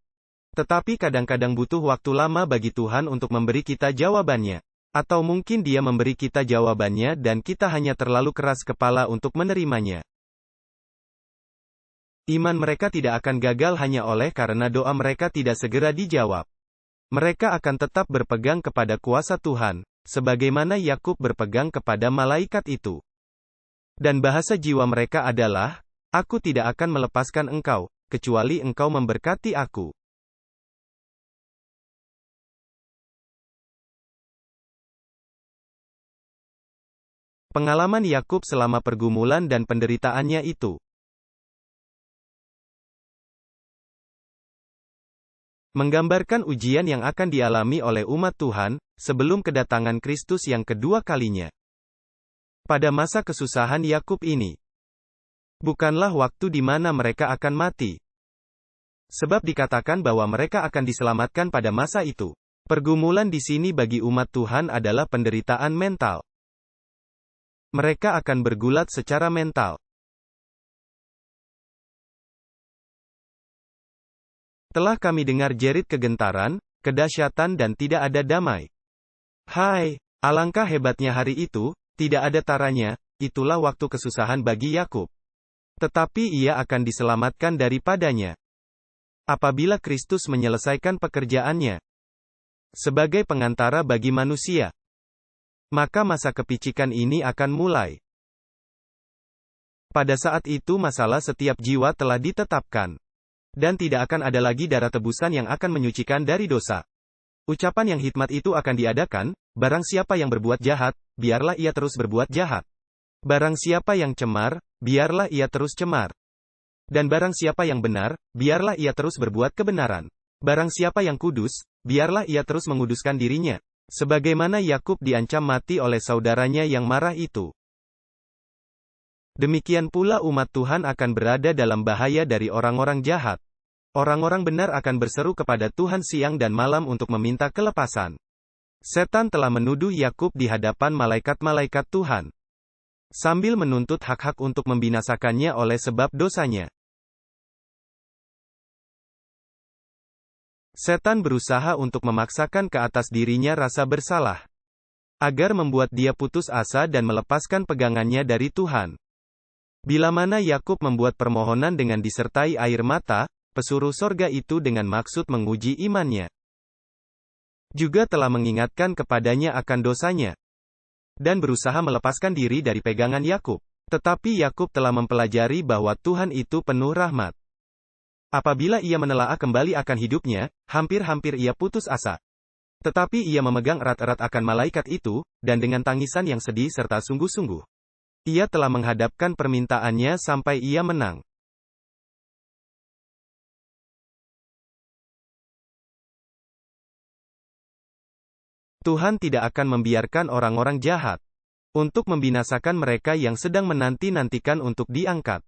Tetapi kadang-kadang butuh waktu lama bagi Tuhan untuk memberi kita jawabannya. Atau mungkin Dia memberi kita jawabannya dan kita hanya terlalu keras kepala untuk menerimanya. Iman mereka tidak akan gagal hanya oleh karena doa mereka tidak segera dijawab. Mereka akan tetap berpegang kepada kuasa Tuhan, sebagaimana Yakub berpegang kepada malaikat itu. Dan bahasa jiwa mereka adalah, "Aku tidak akan melepaskan engkau, kecuali engkau memberkati aku." Pengalaman Yakub selama pergumulan dan penderitaannya itu menggambarkan ujian yang akan dialami oleh umat Tuhan, sebelum kedatangan Kristus yang kedua kalinya. Pada masa kesusahan Yakub ini, bukanlah waktu di mana mereka akan mati. Sebab dikatakan bahwa mereka akan diselamatkan pada masa itu. Pergumulan di sini bagi umat Tuhan adalah penderitaan mental. Mereka akan bergulat secara mental. Telah kami dengar jerit kegentaran, kedahsyatan dan tidak ada damai. Hai, alangkah hebatnya hari itu, tidak ada taranya, itulah waktu kesusahan bagi Yakub. Tetapi ia akan diselamatkan daripadanya. Apabila Kristus menyelesaikan pekerjaannya sebagai pengantara bagi manusia, maka masa kepicikan ini akan mulai. Pada saat itu masalah setiap jiwa telah ditetapkan. Dan tidak akan ada lagi darah tebusan yang akan menyucikan dari dosa. Ucapan yang hikmat itu akan diadakan, barang siapa yang berbuat jahat, biarlah ia terus berbuat jahat. Barang siapa yang cemar, biarlah ia terus cemar. Dan barang siapa yang benar, biarlah ia terus berbuat kebenaran. Barang siapa yang kudus, biarlah ia terus menguduskan dirinya. Sebagaimana Yakub diancam mati oleh saudaranya yang marah itu. Demikian pula umat Tuhan akan berada dalam bahaya dari orang-orang jahat. Orang-orang benar akan berseru kepada Tuhan siang dan malam untuk meminta kelepasan. Setan telah menuduh Yakub di hadapan malaikat-malaikat Tuhan, sambil menuntut hak-hak untuk membinasakannya oleh sebab dosanya. Setan berusaha untuk memaksakan ke atas dirinya rasa bersalah, agar membuat dia putus asa dan melepaskan pegangannya dari Tuhan. Bila mana Yakub membuat permohonan dengan disertai air mata, pesuruh sorga itu dengan maksud menguji imannya, juga telah mengingatkan kepadanya akan dosanya, dan berusaha melepaskan diri dari pegangan Yakub. Tetapi Yakub telah mempelajari bahwa Tuhan itu penuh rahmat. Apabila ia menelaah kembali akan hidupnya, hampir-hampir ia putus asa. Tetapi ia memegang erat-erat akan malaikat itu, dan dengan tangisan yang sedih serta sungguh-sungguh, ia telah menghadapkan permintaannya sampai ia menang. Tuhan tidak akan membiarkan orang-orang jahat untuk membinasakan mereka yang sedang menanti-nantikan untuk diangkat.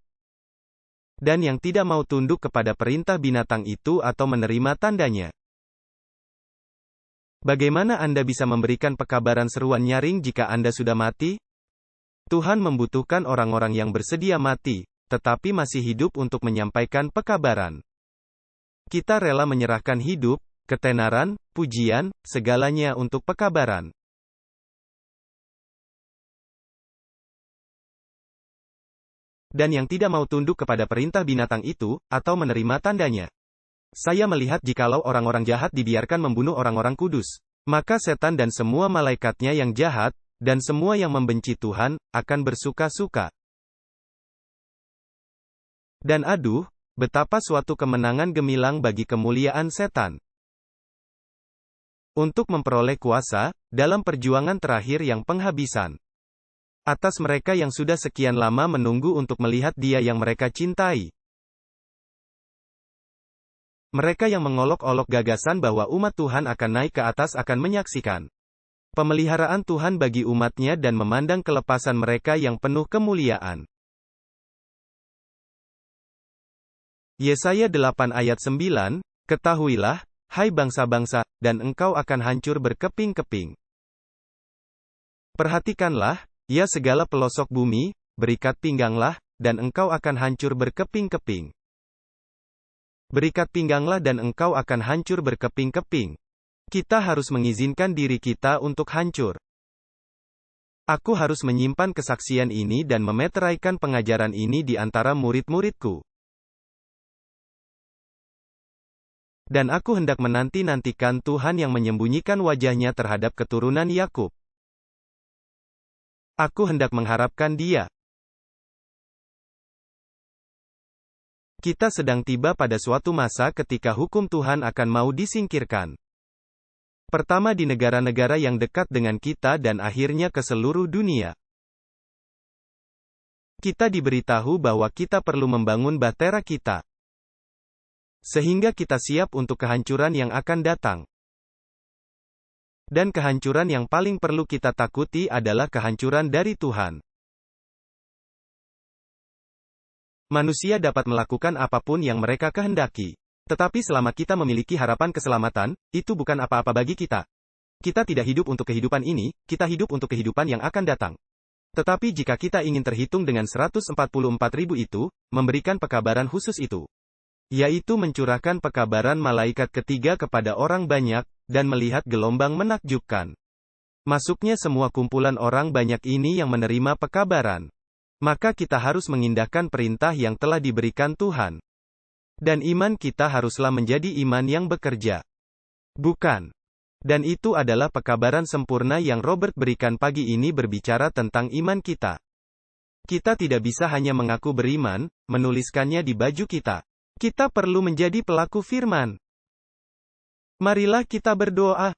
Dan yang tidak mau tunduk kepada perintah binatang itu atau menerima tandanya. Bagaimana Anda bisa memberikan pekabaran seruan nyaring jika Anda sudah mati? Tuhan membutuhkan orang-orang yang bersedia mati, tetapi masih hidup untuk menyampaikan pekabaran. Kita rela menyerahkan hidup, ketenaran, pujian, segalanya untuk pekabaran. Dan yang tidak mau tunduk kepada perintah binatang itu, atau menerima tandanya. Saya melihat jikalau orang-orang jahat dibiarkan membunuh orang-orang kudus, maka setan dan semua malaikatnya yang jahat, dan semua yang membenci Tuhan, akan bersuka-suka. Dan aduh, betapa suatu kemenangan gemilang bagi kemuliaan setan. untuk memperoleh kuasa dalam perjuangan terakhir yang penghabisan. Atas mereka yang sudah sekian lama menunggu untuk melihat Dia yang mereka cintai. Mereka yang mengolok-olok gagasan bahwa umat Tuhan akan naik ke atas akan menyaksikan pemeliharaan Tuhan bagi umatnya dan memandang kelepasan mereka yang penuh kemuliaan. Yesaya 8 ayat 9, Ketahuilah, hai bangsa-bangsa, dan engkau akan hancur berkeping-keping. Perhatikanlah, ya segala pelosok bumi, berikat pingganglah, dan engkau akan hancur berkeping-keping. Berikat pingganglah dan engkau akan hancur berkeping-keping. Kita harus mengizinkan diri kita untuk hancur. Aku harus menyimpan kesaksian ini dan memeteraikan pengajaran ini di antara murid-muridku. Dan aku hendak menanti-nantikan Tuhan yang menyembunyikan wajahnya terhadap keturunan Yakub. Aku hendak mengharapkan Dia. Kita sedang tiba pada suatu masa ketika hukum Tuhan akan mau disingkirkan. Pertama di negara-negara yang dekat dengan kita dan akhirnya ke seluruh dunia. Kita diberitahu bahwa kita perlu membangun bahtera kita. Sehingga kita siap untuk kehancuran yang akan datang. Dan kehancuran yang paling perlu kita takuti adalah kehancuran dari Tuhan. Manusia dapat melakukan apapun yang mereka kehendaki. Tetapi selama kita memiliki harapan keselamatan, itu bukan apa-apa bagi kita. Kita tidak hidup untuk kehidupan ini, kita hidup untuk kehidupan yang akan datang. Tetapi jika kita ingin terhitung dengan 144.000 itu, memberikan pekabaran khusus itu, yaitu mencurahkan pekabaran malaikat ketiga kepada orang banyak, dan melihat gelombang menakjubkan. Masuknya semua kumpulan orang banyak ini yang menerima pekabaran. Maka kita harus mengindahkan perintah yang telah diberikan Tuhan. Dan iman kita haruslah menjadi iman yang bekerja. Bukan. Dan itu adalah pekabaran sempurna yang Robert berikan pagi ini berbicara tentang iman kita. Kita tidak bisa hanya mengaku beriman, menuliskannya di baju kita. Kita perlu menjadi pelaku firman. Marilah kita berdoa.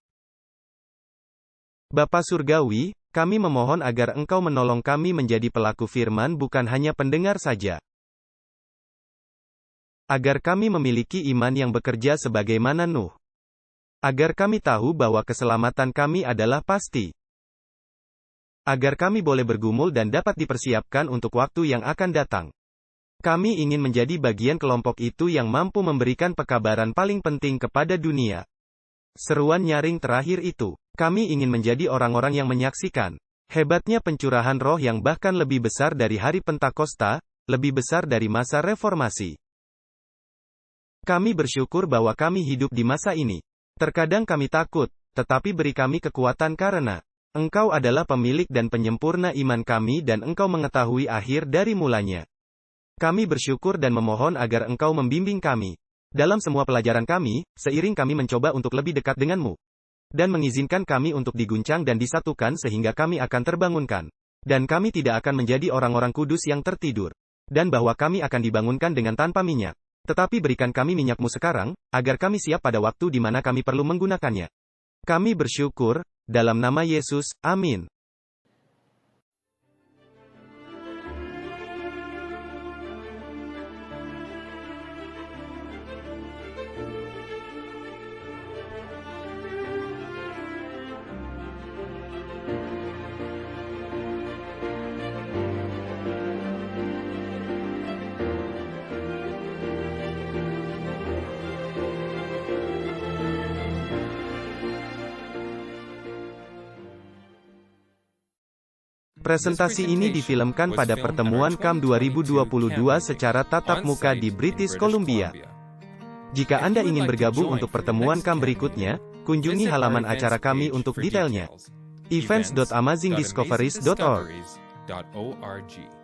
Bapa Surgawi, kami memohon agar Engkau menolong kami menjadi pelaku firman bukan hanya pendengar saja. Agar kami memiliki iman yang bekerja sebagaimana Nuh. Agar kami tahu bahwa keselamatan kami adalah pasti. Agar kami boleh bergumul dan dapat dipersiapkan untuk waktu yang akan datang. Kami ingin menjadi bagian kelompok itu yang mampu memberikan pekabaran paling penting kepada dunia. Seruan nyaring terakhir itu. Kami ingin menjadi orang-orang yang menyaksikan hebatnya pencurahan roh yang bahkan lebih besar dari hari Pentakosta, lebih besar dari masa reformasi. Kami bersyukur bahwa kami hidup di masa ini. Terkadang kami takut, tetapi beri kami kekuatan karena Engkau adalah pemilik dan penyempurna iman kami dan Engkau mengetahui akhir dari mulanya. Kami bersyukur dan memohon agar Engkau membimbing kami dalam semua pelajaran kami, seiring kami mencoba untuk lebih dekat denganmu. Dan mengizinkan kami untuk diguncang dan disatukan sehingga kami akan terbangunkan. Dan kami tidak akan menjadi orang-orang kudus yang tertidur. Dan bahwa kami akan dibangunkan dengan tanpa minyak. Tetapi berikan kami minyak-Mu sekarang, agar kami siap pada waktu di mana kami perlu menggunakannya. Kami bersyukur, dalam nama Yesus, amin. Presentasi ini difilmkan pada pertemuan CAM 2022 secara tatap muka di British Columbia. Jika Anda ingin bergabung untuk pertemuan CAM berikutnya, kunjungi halaman acara kami untuk detailnya. events.amazingdiscoveries.org